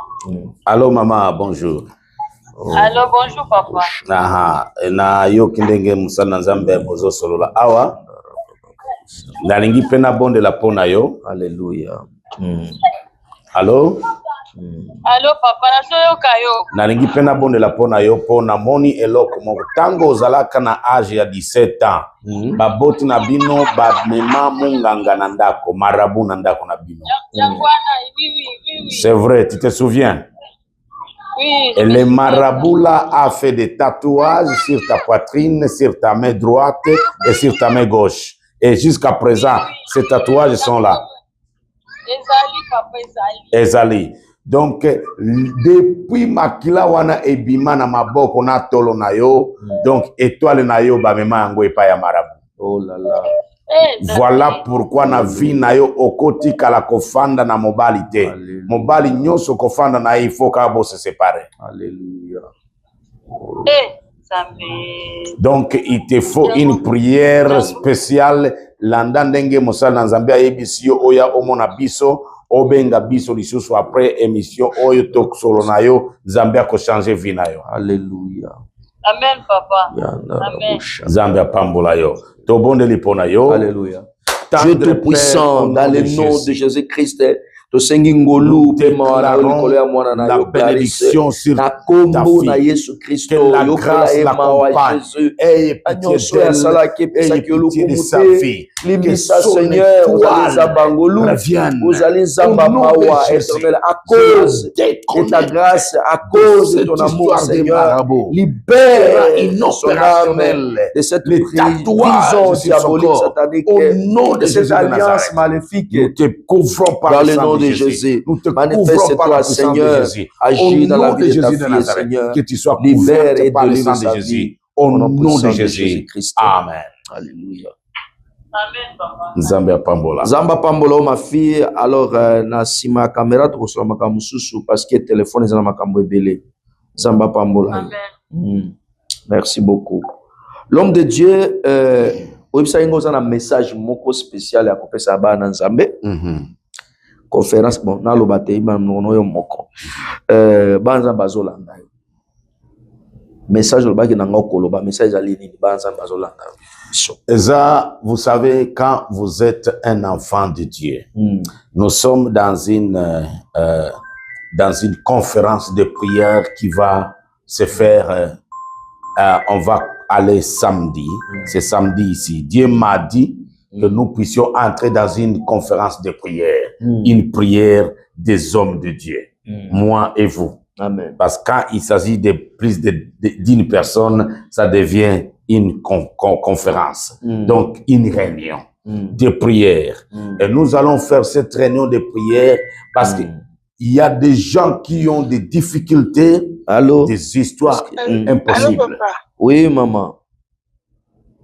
Allô maman, bonjour. Allô bonjour papa. Na yo kindenge musala nzambe bozo solola awa. Nalingi pena bonde la pona yo. Alléluia. Allô? Allô papa, nasoyoka yo. Nalingi pena bonde la pona yo pona moni eloko moko tango ozalaka na âge ya 17 ans. Baboti na bino ba mema munganga na ndako, marabu na ndako na bino. Oui. C'est vrai, tu te souviens? Oui. Et le marabout là a fait des tatouages sur ta poitrine, sur ta main droite et sur ta main gauche. Et jusqu'à présent, ces tatouages sont là. Ezali, papa, Ezali. Donc, depuis makila wana ebima na maboko na tolo na yo, donc étoile na yo ba mema yango epa ya marabout. Oh là là. Voilà pourquoi na vie na yo okoti kala kofanda na mobali te. Mobali nyonso kofanda na il faut ka bo se séparer. Alléluia. Donc, il te faut une prière spéciale. Landa ndenge mosala nzambe ayebisi yo oya omona biso obenga biso lisusu après émission oyo tokosolo na yo nzambe akochange vie na yo. Alléluia. Amen, papa. Amen. Nzambe apambola yo. Tobondeli pona yo. Alléluia. Dieu Tout-Puissant, dans le nom de Jésus-Christ, to sengi ngolu pema na likolo ya mwana na yo bénédiction sur na ta kombo na fille. Yesu Kristo Que la yo grâce kola ema wa l'accompagne. Jésus Ayez anyo pitié so ya sala ke d'elle. pesa Ayez ke yo pitié de sa lukumute fille. Que limbisa son Seigneur étoile ozali zambangolu revienne. ozali zamba Au nom de mawa Jésus. éternel à cause de ta grâce à cause de ton amour Seigneur libère son âme de cette prison diabolique satanique de cette alliance maléfique Nous te couvrons par dans le le sang nom de de Jésus. Jésus. Nous te couvrons Manifeste-toi, par la puissance de Seigneur. Jésus. Agis Au dans la nom de vie de ta Jésus de fille, Nazareth, Seigneur. que tu sois Libère couvert et par le délivre sang de sa Jésus. vie. Au Au nom nom puissant de de Jésus. Jésus-Christ. Amen. Alléluia. Amen, papa. Nzambe apambola. Zamba pambola ma fille alors na sima caméra to so makambo susu parce que téléphone ezana makambo ebele. Zamba pambola. Amen. Merci beaucoup. L'homme de Dieu websa ingo za na message moko spécial ya kopesa bana Nzambe. Conférence bon na lo batei ba nono yo moko. Banza bazolanda. Message lo baki na ngokolo ba message ali ni banza bazolanda. Eza, vous savez, quand vous êtes un enfant de Dieu, nous sommes dans une conférence de prière qui va se faire, on va aller samedi, c'est samedi ici. Dieu m'a dit que nous puissions entrer dans une conférence de prière, une prière des hommes de Dieu, moi et vous. Amen. Parce que quand il s'agit de plus d'une personne, ça devient une conférence, donc une réunion de prière. Et nous allons faire cette réunion de prière parce qu'il y a des gens qui ont des difficultés, des histoires impossibles. Allô, papa. Oui, maman.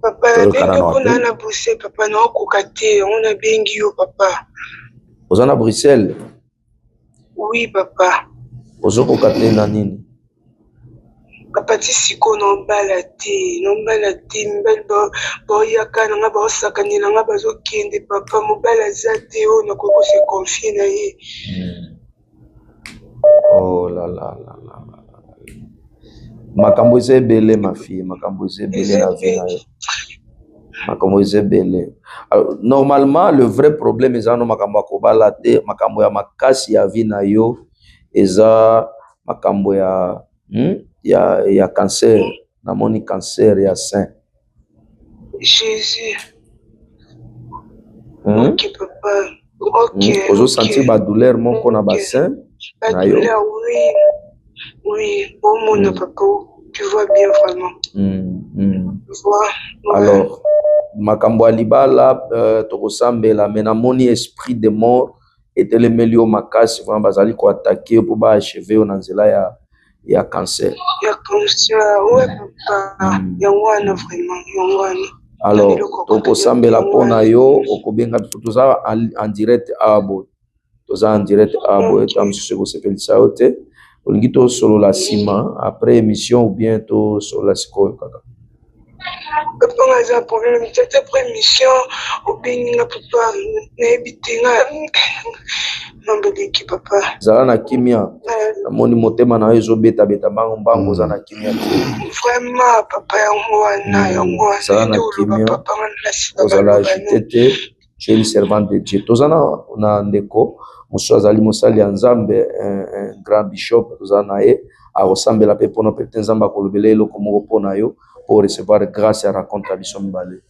Papa, na Bruxelles, papa, na okokate, on a bengi yo, papa. Vous en à Bruxelles? Oui, papa. Vous en kokate na nini? Papa, ti siko no balate, mbel bo yaka na nga ba osakani na nga bazokende, papa, mobala zate o na koko se confier na ye. Oh là là là là. Makambo ebele ma fille, makambo ebele na vie na yo. Makambo ebele. Normalement le vrai problème est no makambo ko balate, makambo ya makasi ya vie na yo eza makambo ya cancer, na moni cancer ya sein. Jésus. Ok, papa. Ok. Ozo sentir ba douleur moko na bassin na yo. Oui, bon mon papa, tu vois bien vraiment. Tu vois. Alors, makambo alibala tokosambela mais na moni esprit de mort etelemeli yo makasi vraiment bazali ko attaquer pour ba achever na nzela ya cancer. Ya cancer, ouais papa. Ya wana vraiment, ya wana. Alors, tokosambela pona yo okobenga toza en direct abo. Toza en direct abo etamsusu ko sepelisa ote. Olingi to solo la sima après émission ou bientôt solo la sikoyo kaka. Papa nga za problème tete après émission ou bien papa na ebitinga mambeleki papa. Zala na kimia. Na moni motema na ezo beta mbango za na kimia. Vraiment papa yango wana zala na kimia. Ozala agitete chez le servant de Dieu. Tozana na ndeko Monsieur azali mosali ya Nzambe un grand bishop tozana na ye akosambela pe pona pe Nzambe akolobela eloko moko pona yo pour recevoir grâce ya rencontre biso mibale.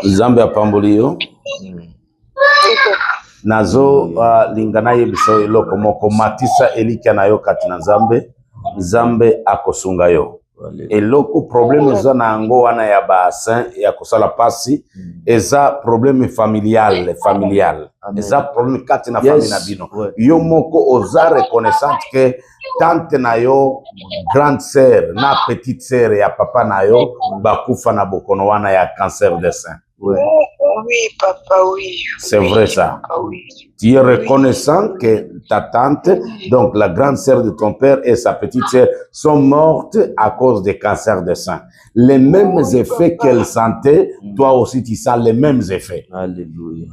Nzambe apamboli yo. Nazo lingana ye biso eloko moko matisa elika na yo kati na Nzambe akosunga yo. Eloko problème eza na yango wana ya bassin ya kosala pasi eza problème familial eza problème kati na famille na bino yo moko oza reconnaissante que tante na yo grande sœur na petite sœur ya papa na yo bakufa na bokono wana ya cancer de sein Oui, papa, oui. C'est vrai ça. Papa, oui. Tu es reconnaissant que ta tante, donc la grande sœur de ton père et sa petite sœur, sont mortes à cause des cancers de sein. Les mêmes effets qu'elles sentaient, toi aussi tu sens les mêmes effets. Alléluia.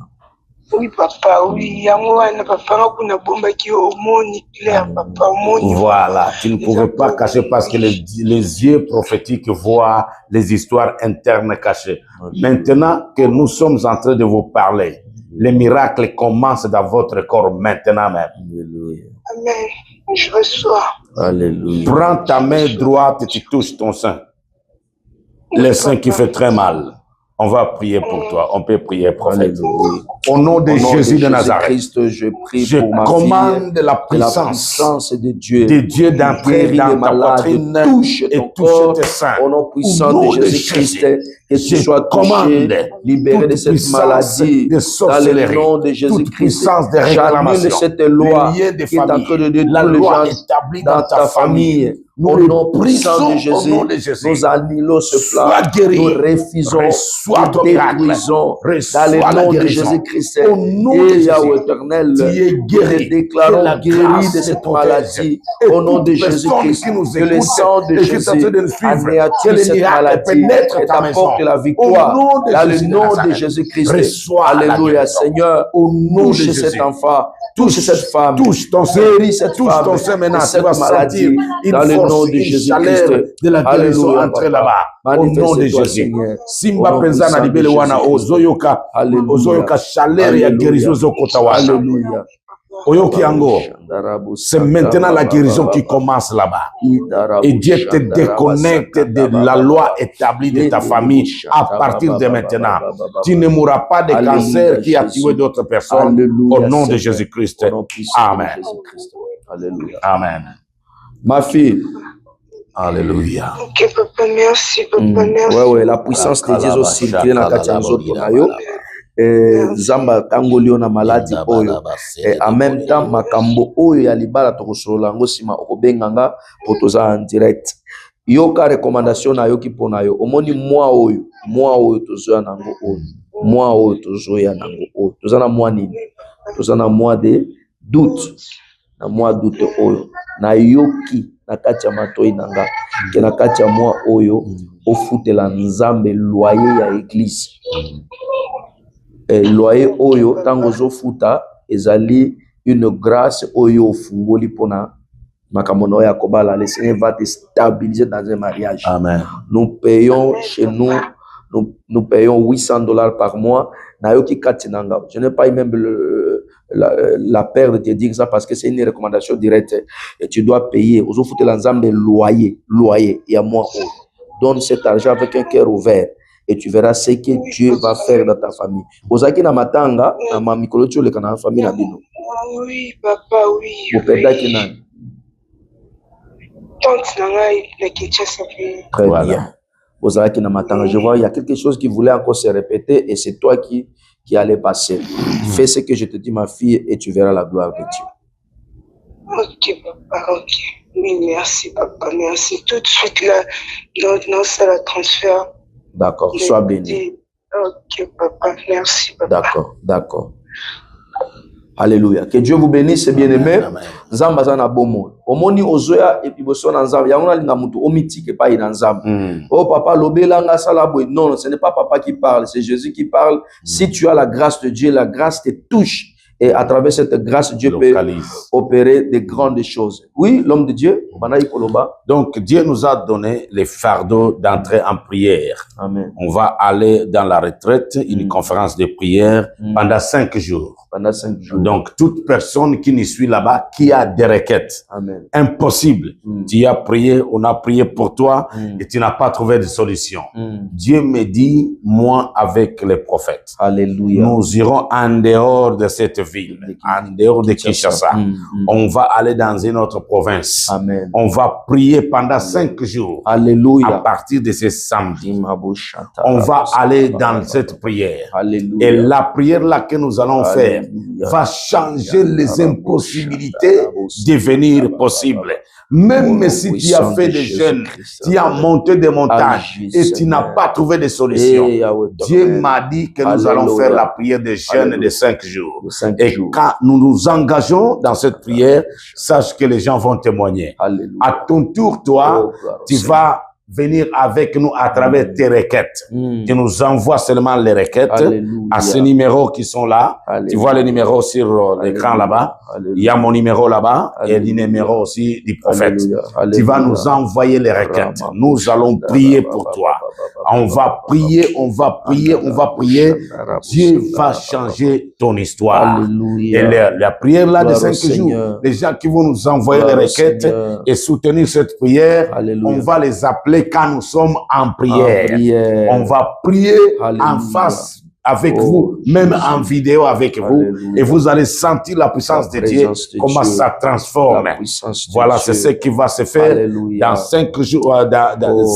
Oui, papa, oui. Yango wana papa nga kuna bomba ki omoni clair, papa omoni. Voilà, tu ne pouvais pas cacher parce que les yeux prophétiques voient les histoires internes cachées. Maintenant que nous sommes en train de vous parler, les miracles commencent dans votre corps maintenant même. Alléluia. Amen. Je reçois. Alléluia. Prends ta main droite et tu touches ton sein. Le sein qui fait très mal. On va prier pour toi. On peut prier, prophète. Au nom de Jésus de Nazareth, Christ, je prie je pour ma commande fille, la puissance de Dieu d'entrer dans ta poitrine et toucher tes seins. Au nom puissant de Jésus-Christ, que tu sois touché, libéré de cette maladie. Dans le nom de Jésus-Christ, j'annule cette loi qui est en train de détruire les gens dans ta famille. Au nom puissant de Jésus, nous annulons ce plan, nous refusons, nous détruisons dans le nom de Jésus-Christ. Et Yahweh éternel, nous déclarons guéri de cette maladie. Au nom de Jésus-Christ, que le sang de Jésus anéantisse cette maladie et t'apporte la victoire. Dans le nom de Jésus-Christ. Alléluia, Seigneur, touche cet enfant, touche cette femme, guéris cette femme, cette maladie. Dans le nom de Jésus-Christ, de la guérison entre là-bas. Au nom de Jésus. Simba penza na libele wana ozoyoka chaleur ya guérison zokota wana. Alléluia. Oyoki yango. C'est maintenant la guérison qui commence là-bas. Et Dieu te déconnecte de la loi établie de ta famille à partir de maintenant. Tu ne mourras pas de cancer qui a tué d'autres personnes. Au nom de Jésus-Christ. Amen. Alléluia. Amen. Ma fille. Alléluia. Ok, papa, merci, papa, merci. Ouais, la puissance de Dieu aussi circule dans kati nzoto na yo. Zamba kangolio na maladie oyo. En même temps makambo oyo ya libala tokosolola ngo sima okobenganga potoza en direct. Yoka recommandation na yo ki pona yo. Omoni mois oyo tozoya nango oyo. Mois oyo tozoya nango oyo. Tozana mois nini? Tozana mois de d'août. Na mois d'août oyo. Na yoki na kati ya matoi nanga ke na kati ya mois oyo ofutela nzambe loyer ya église. Loyer oyo tango zofuta ezali une grâce oyo ofungoli pona makambo ya kobala. Le Seigneur va te stabiliser dans un mariage. Amen. Nous payons chez nous payons $800 par mois. Na yoki kati nanga. Je n'ai pas même la peur de te dire ça parce que c'est une recommandation directe et tu dois payer. Aux foutu l'ensemble loyer et à moi. Donne cet argent avec un cœur ouvert et tu verras ce que Dieu va faire dans ta famille. Ozaki na matanga na mamikolo tu le kana famille na bino. Oui, papa, oui. Vous perdez qui nan? Tante nangai la Kinshasa. Très bien. Ozaki na matanga. Je vois il y a quelque chose qui voulait encore se répéter et c'est toi qui allait passer. Fais ce que je te dis, ma fille, et tu verras la gloire de Dieu. Ok, papa, ok. Oui, merci, papa, merci. Tout de suite, là, dans ça, la transfert. D'accord, sois béni. Ok, papa, merci, papa. D'accord. Alléluia. Que Dieu vous bénisse, bien-aimé. Nzamba zana bomo. Omoni ozoya et puis boso na nzamba. Yangona linga mutu omitike pa ina nzamba. Oh papa lobelanga salabo. Non, ce n'est pas papa qui parle, c'est Jésus qui parle. Si tu as la grâce de Dieu, la grâce te touche. Et à travers cette grâce, Dieu peut opérer de grandes choses. Oui, l'homme de Dieu. Donc, Dieu nous a donné les fardeaux d'entrer en prière. Amen. On va aller dans la retraite, une conférence de prière pendant 5 jours. Donc, toute personne qui nous suit là-bas, qui a des requêtes, Amen. Impossible. Tu as prié, on a prié pour toi et tu n'as pas trouvé de solution. Dieu me dit, moi avec les prophètes, Alléluia. Nous irons en dehors de cette ville, en dehors de Kinshasa. On va aller dans une autre province. Amen. On va prier pendant 5 jours. Alléluia. À partir de ce samedi, on va aller dans cette prière. Alléluia. Et la prière là que nous allons faire va changer les impossibilités devenir possibles. Même si tu as fait des jeûnes, tu as monté des montagnes et tu n'as pas trouvé de solution, Dieu m'a dit que nous allons faire la prière des jeûnes de 5 jours. Et quand nous nous engageons dans cette prière, sache que les gens vont témoigner. À ton tour, toi, tu vas venir avec nous à travers tes requêtes. Tu nous envoies seulement les requêtes à ces numéros qui sont là. Tu vois les numéros sur l'écran là-bas. Il y a mon numéro là-bas et le numéro aussi du prophète. Tu vas nous envoyer les requêtes. Nous allons prier pour toi. On va prier, on va prier, on va prier. Dieu va changer ton histoire. Et la prière là de 5 jours, les gens qui vont nous envoyer les requêtes et soutenir cette prière, on va les appeler quand nous sommes en prière. On va prier en face avec vous, même en vidéo avec vous, et vous allez sentir la puissance de Dieu, comment ça transforme. Voilà, c'est ce qui va se faire dans 5 jours.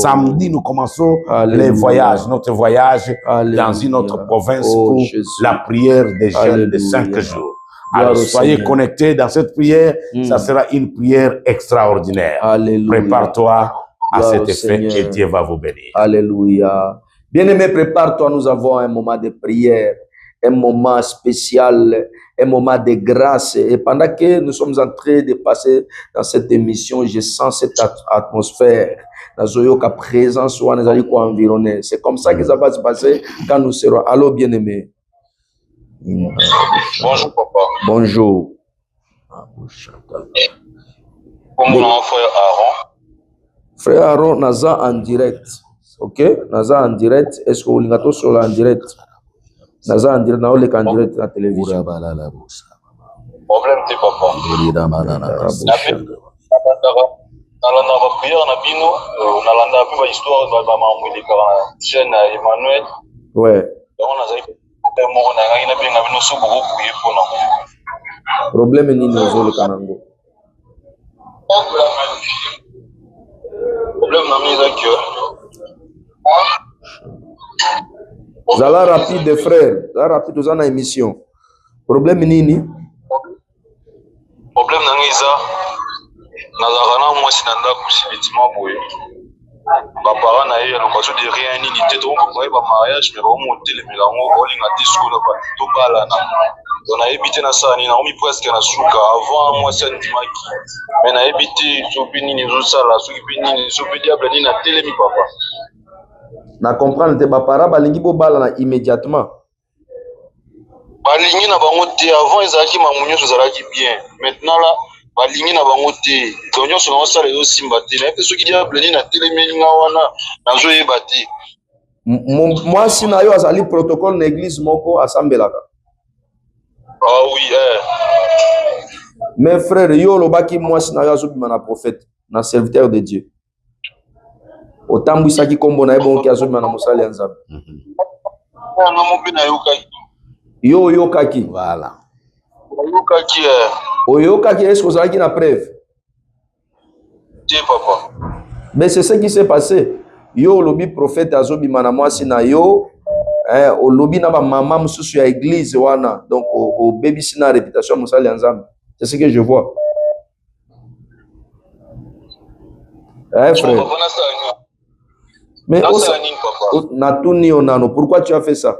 Samedi, nous commençons les voyages, notre voyage dans une autre province pour la prière des jeunes de 5 jours. Alors, soyez connectés dans cette prière, ça sera une prière extraordinaire. Prépare-toi à cet effet et Dieu va vous bénir. Alléluia. Bien-aimé, prépare-toi, nous avons un moment de prière, un moment spécial, un moment de grâce. Et pendant que nous sommes en train de passer dans cette émission, je sens cette atmosphère. La présence ou nous allons environner. C'est comme ça que ça va se passer quand nous serons. Allô, bien-aimé. Bonjour, papa. Bonjour. Comment frère Aaron? Frère Aaron, Naza en direct. Ok? Naza en direct. Est-ce que vous l'avez sur en direct? Naza en direct. Naza en direct à la télévision. Problème, t'es papa. Nalanda ba prière na bino, nalanda pe ba histoire ba mamwilika jeune Emmanuel. Ouais. Donc on a zaki mo na ngai na benga bino so boko prier pour na. Problème ni nozolo kanango. Problème na mise que Zala rapide frère, zala rapide aux en émission. Problème nini? Problème na ngiza nazaka na mwasi na ndako sibitima boye bapara na ye alobaki de rien nini te tokokoye bamariage me baomotelemela yango olinga te sikola tobalana to nayebi te nasala nini nakomi presque na suka avant mwasi andimaki me nayebi te so mpe nini ezosala soki mpe nini so mpe diable nini atelemi papa na comprendre te bapara balingi bobalana immédiatement balingi na bango te avant ezalaki mamu nyonso ezalaki bien maintenant là balingi na bango te to nyonso na osala ezosimba te nayebi soki diable nini atelemi nga wana nazoyeba te mwasi na yo azali protocole na église moko asambelaka. Ah oui, mais frère yo olobaki mwasi na yo azobima na prophète na serviteur de Dieu otambwisaki kombo na ye bongo azobima na mosali ya Nzambe yo oyokaki. Voilà. Oyokaki, est-ce que vous avez une preuve? Dieu, papa. Mais c'est ce qui s'est passé. Yo lobi prophète azobi manamwasi na yo, o lobi na ba mama mususu ya église wana, donc au baby sina réputation musali Nzambe. C'est ce que je vois. Frère. Mais natuni onano, pourquoi tu as fait ça?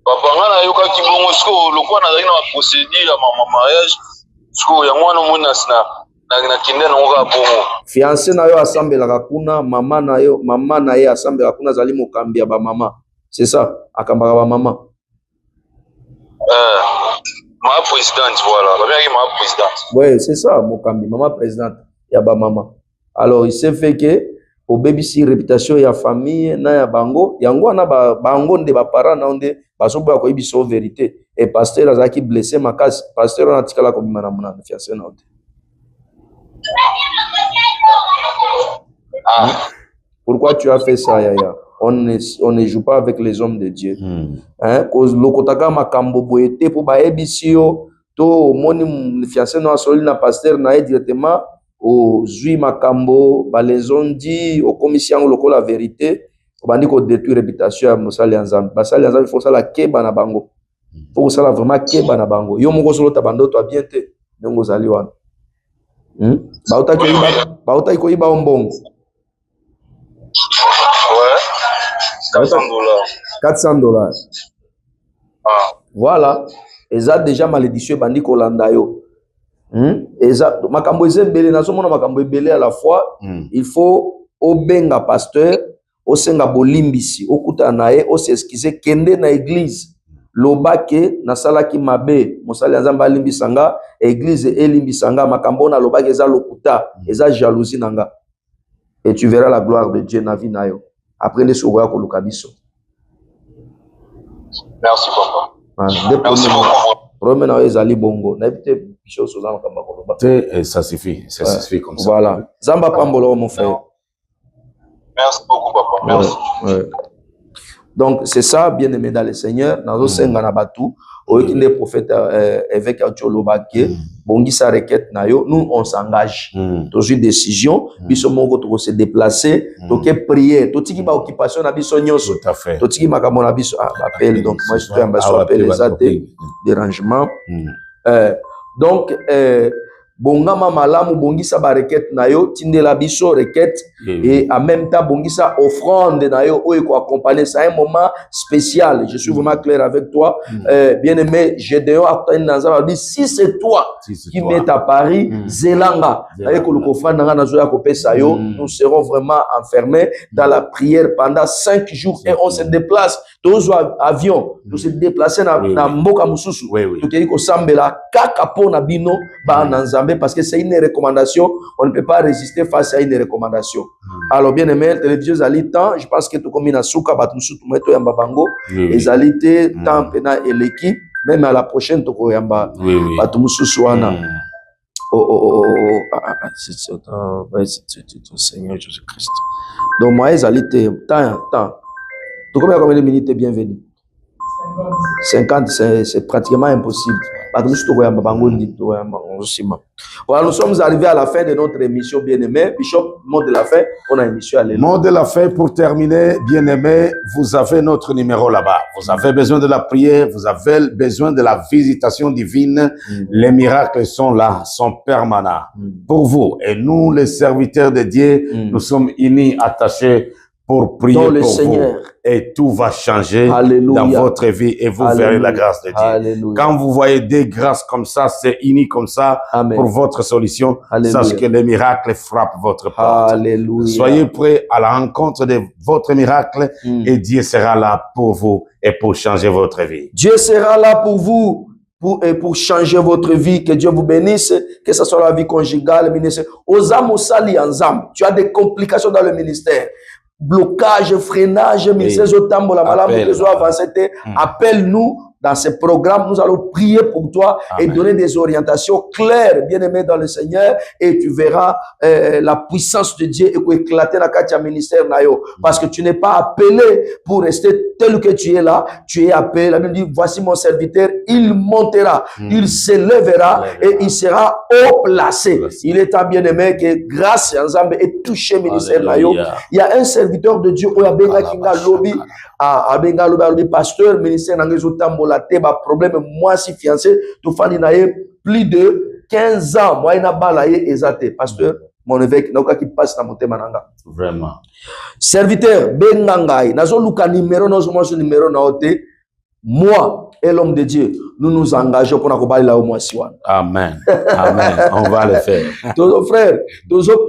Papa nga na yoka ki bongo siko lokwa na zaki na procédure ya mariage siko ya mwana mona na kinde na ngoka bongo fiancé na yo asambelaka kuna mama na ye asambelaka kuna zali mokambi ya ba mama, c'est ça, akambaka ba mama ma présidente, voilà ba bien ma présidente. Ouais, c'est ça, mokambi mama présidente ya ba mama. Alors il s'est fait que au baby si réputation ya famille na ya bango yango na bango nde ba parents na onde basoboya ko ibiso vérité et pasteur azaki blessé makasi pasteur na tikala ko bimana mona fiancé na onde. Pourquoi tu as fait ça yaya? On ne joue pas avec les hommes de Dieu. Cause lokotaka makambo boyete po ba ebisio to moni fiancé na soli na pasteur na directement au zui makambo balezondi au commission loko la vérité obandi ko détruire réputation ya mosali ya Nzambe basali ya Nzambe faut ça la keba na bango Pour ça, vraiment, keba na bango. Yo moko solo tabando to bien te. Ndongo zali wana. Bauta iko iba ombongo. Ouais. $400. $400. Ah. Voilà. Eza déjà malédiction bandi kolanda yo. Eza makambo ezebele na somona makambo ebele à la fois. Il faut obenga pasteur, osenga bolimbisi, okuta nae, oseskize kende na église. Lobake na salaki mabe, mosali nzamba alimbisanga, église elimbisanga makambo na lobake eza lokuta, eza jalousie nanga. Et tu verras la gloire de Dieu na vie na yo. Après les sourds ko lukabiso. Merci papa. Merci beaucoup. Romain na ezali bongo. Na bité bicho soza makamba ko loba. Ça suffit, ça suffit comme ça. Voilà. Zamba pambolo mon frère. Merci beaucoup papa. Merci. Ouais. Donc c'est ça, bien aimé dans le Seigneur. Nazo senga na batu, oyekinde prophète évêque Acholobaké, bongi sa requête na yo, nous on s'engage. Tozu décision, biso moko to se déplacer, to ke prier, to tiki ba occupation na biso nyonso. Tout à fait. To tiki makamo na biso appel, donc moi je te appelle les athées, dérangement. Donc bongama malamu bongisa ba requête na yo tindela biso requête et en même temps bongisa offrande na yo oyo ko accompagner ça un moment spécial. Je suis vraiment clair avec toi. Bien-aimé, Gédéon a dit si c'est toi qui mets à Paris zelanga avec ko offrande na zo ya ko pesa yo, nous serons vraiment enfermés dans la prière pendant 5 jours et on se déplace tous avion, nous se déplacer na mboka mususu. Tu keri ko sambela kaka pona bino ba nanza parce que c'est une recommandation, on ne peut pas résister face à une recommandation. Alors bien aimé, télévision zali temps, je pense que tout comme ina souka batmusu tout meto yamba bango, et zali te temps pena et l'équipe, même à la prochaine toko yamba batmusu suana. C'est Seigneur Jésus-Christ. Donc moi zali te temps. Tout comme combien de minutes bienvenue? 50, c'est pratiquement impossible. Voilà, nous sommes arrivés à la fin de notre émission, bien-aimé. Bishop, mot de la fin, on a une émission à l'élu. Mot de la fin pour terminer, bien-aimé, vous avez notre numéro là-bas. Vous avez besoin de la prière, vous avez besoin de la visitation divine. Les miracles sont là, sont permanents pour vous. Et nous, les serviteurs de Dieu, nous sommes unis, attachés pour prier dans le pour Seigneur. vous. Et tout va changer Alléluia. dans votre vie et vous verrez la grâce de Dieu. Alléluia. Quand vous voyez des grâces comme ça, c'est uni comme ça. Amen. Pour votre solution. Alléluia. Sachez que les miracles frappent votre porte. Alléluia. Soyez prêts à la rencontre de votre miracle et Dieu sera là pour vous et pour changer votre vie. Dieu sera là pour vous. Pour changer votre vie, que Dieu vous bénisse, que ce soit la vie conjugale, ministère. Aux âmes au sali ensemble. Tu as des complications dans le ministère. Blocage, freinage, ministère Zotambo, la malade, besoin avancé, appelle-nous dans ce programme. Nous allons prier pour toi et donner des orientations claires, bien aimé dans le Seigneur, et tu verras la puissance de Dieu et éclater la carte ministère nayo. Parce que tu n'es pas appelé pour rester tel que tu es là, tu es appelé. La Bible dit, voici mon serviteur, il montera, il s'élèvera et il sera haut placé. Il est un bien-aimé que grâce à ensemble est touché ministère nayo. Il y a un serviteur de Dieu, Oyabenga Kinga Lobby, Abenga Lobby, pasteur, ministère Nangezo Tambo, la teba problème, moi si fiancé, tout fani naye plus de 15 ans, moi ina balaye ezate, pasteur, mon évêque, n'a qui passe dans mon thème mananga. Vraiment. Serviteur, bengangai, nazo luka numéro, nazo moi numéro na ote, moi et l'homme de Dieu, nous nous engageons pour nous là au mois siwan. Amen. Amen. On va le faire. Tous frères,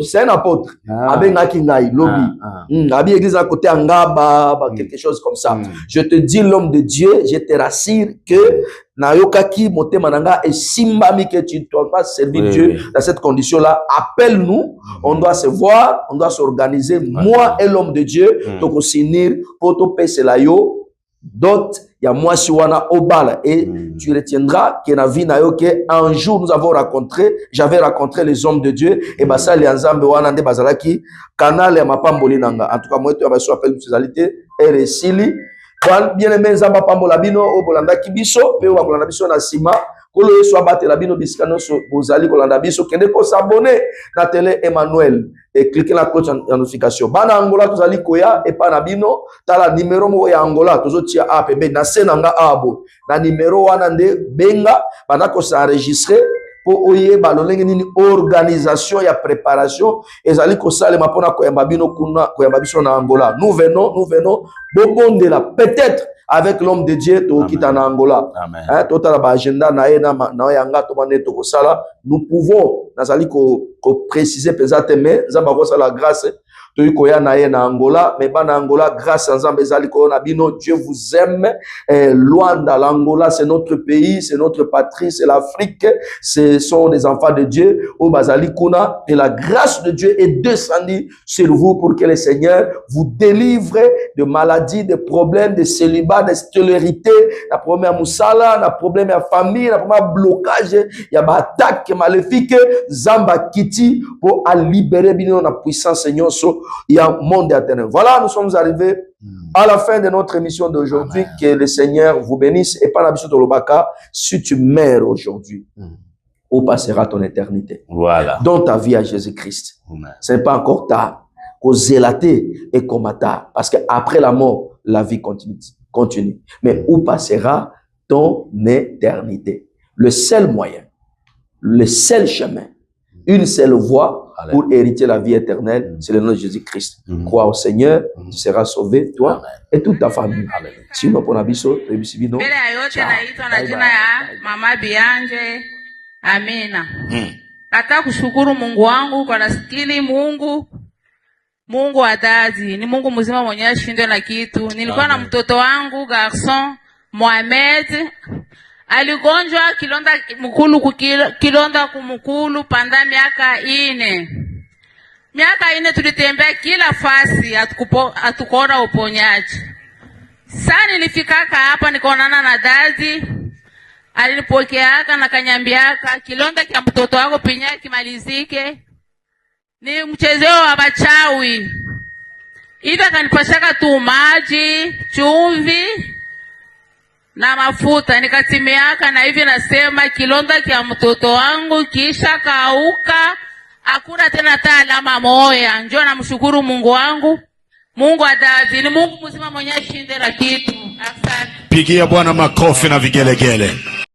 c'est un apôtre. Abenga kingai, lobby. Abi église à côté angaba, quelque chose comme ça. Je te dis l'homme de Dieu, je te rassure que Nayokaki moté mananga et simbami que tu ne dois pas servir Dieu dans cette condition-là. Appelle-nous, on doit se voir, on doit s'organiser. Moi et l'homme de Dieu, donc s'unir pour te payer la yo. D'autres, il y a moi Siwana Obala et tu retiendras que na vie na yo que un jour nous avons rencontré, j'avais rencontré les hommes de Dieu et basa les ensemble wana nde bazalaki canal ya mapamboli nanga. En tout cas moi tu as appel spécialité et resili bien aimé nzamba pambola bino o bolanda kibiso pe o bolanda biso na sima Kolo Yesu abatela bino bisika nyonso bozali kolanda biso kende ko s'abonner na télé Emmanuel et cliquer la cloche de notification. Bana Angola tozali koya et pa na bino tala numéro mo ya Angola tozotia APB na senanga abo na numéro wana nde benga bana ko s'enregistrer po oye balolenge nini organisation ya préparation ezali ko salema pona ko yamba bino kuna ko yamba biso na Angola. Nous venons bobondela peut-être avec l'homme de Dieu to kita na Angola. Hein, total ba agenda na ye na yanga to mané to ko sala. Nous pouvons nazali ko préciser pesate mais nzamba ko sala grâce to ikoya na ye na Angola mais bana Angola grâce nzamba ezali ko na bino. Dieu vous aime. Luanda l'Angola c'est notre pays, c'est notre patrie, c'est l'Afrique, ce sont des enfants de Dieu au bazali kuna et la grâce de Dieu est descendue sur vous pour que le Seigneur vous délivre de maladies, de problèmes, de célibat, de stérilité, la première moussala, la problème de famille, la première blocage, il y a ba attaque maléfique, zamba kiti pour libérer bien la puissance Seigneur so il y a un monde éternel. Voilà, nous sommes arrivés à la fin de notre émission d'aujourd'hui. Que le Seigneur vous bénisse et par la mission de l'Obaka, si tu meurs aujourd'hui, où passera ton éternité? Voilà. Dans ta vie à Jésus-Christ. Ce n'est pas encore tard. Qu'au zélaté et comme tard. Parce qu'après la mort, la vie continue. Mais où passera ton éternité? Le seul moyen, le seul chemin, une seule voie pour hériter la vie éternelle, c'est le nom de Jésus-Christ. Crois au Seigneur, tu seras sauvé, toi et toute ta famille. Sinon, pour Nabiso, Rebisibino. Mama Bianje, amina. Nataka kushukuru Mungu wangu kwa nasikini Mungu adazi, ni Mungu mzima mwenye ashindwe na kitu. Nilikuwa na mtoto wangu garçon Mohamed, aligonjwa kilonda kumukulu panda miaka 4. Miaka 4 tulitembea kila fasi, hatukuona uponyaji. Sasa nilifikaka hapa nikaonana na dazi, alinipokeaka na kanyambiaka kilonda kia mtoto wako pinya kimalizike. Ni mchezeo wa bachawi. Hivi akanipashaka tu maji, chumvi na mafuta nikatimiaka, na hivi nasema kilonda kia mtoto wangu kisha kauka, hakuna tena hata alama moya. Njoo namshukuru Mungu wangu. Mungu adazi, ni Mungu mzima mwenye shinde la kitu. Asante. Pigia Bwana makofi na vigelegele.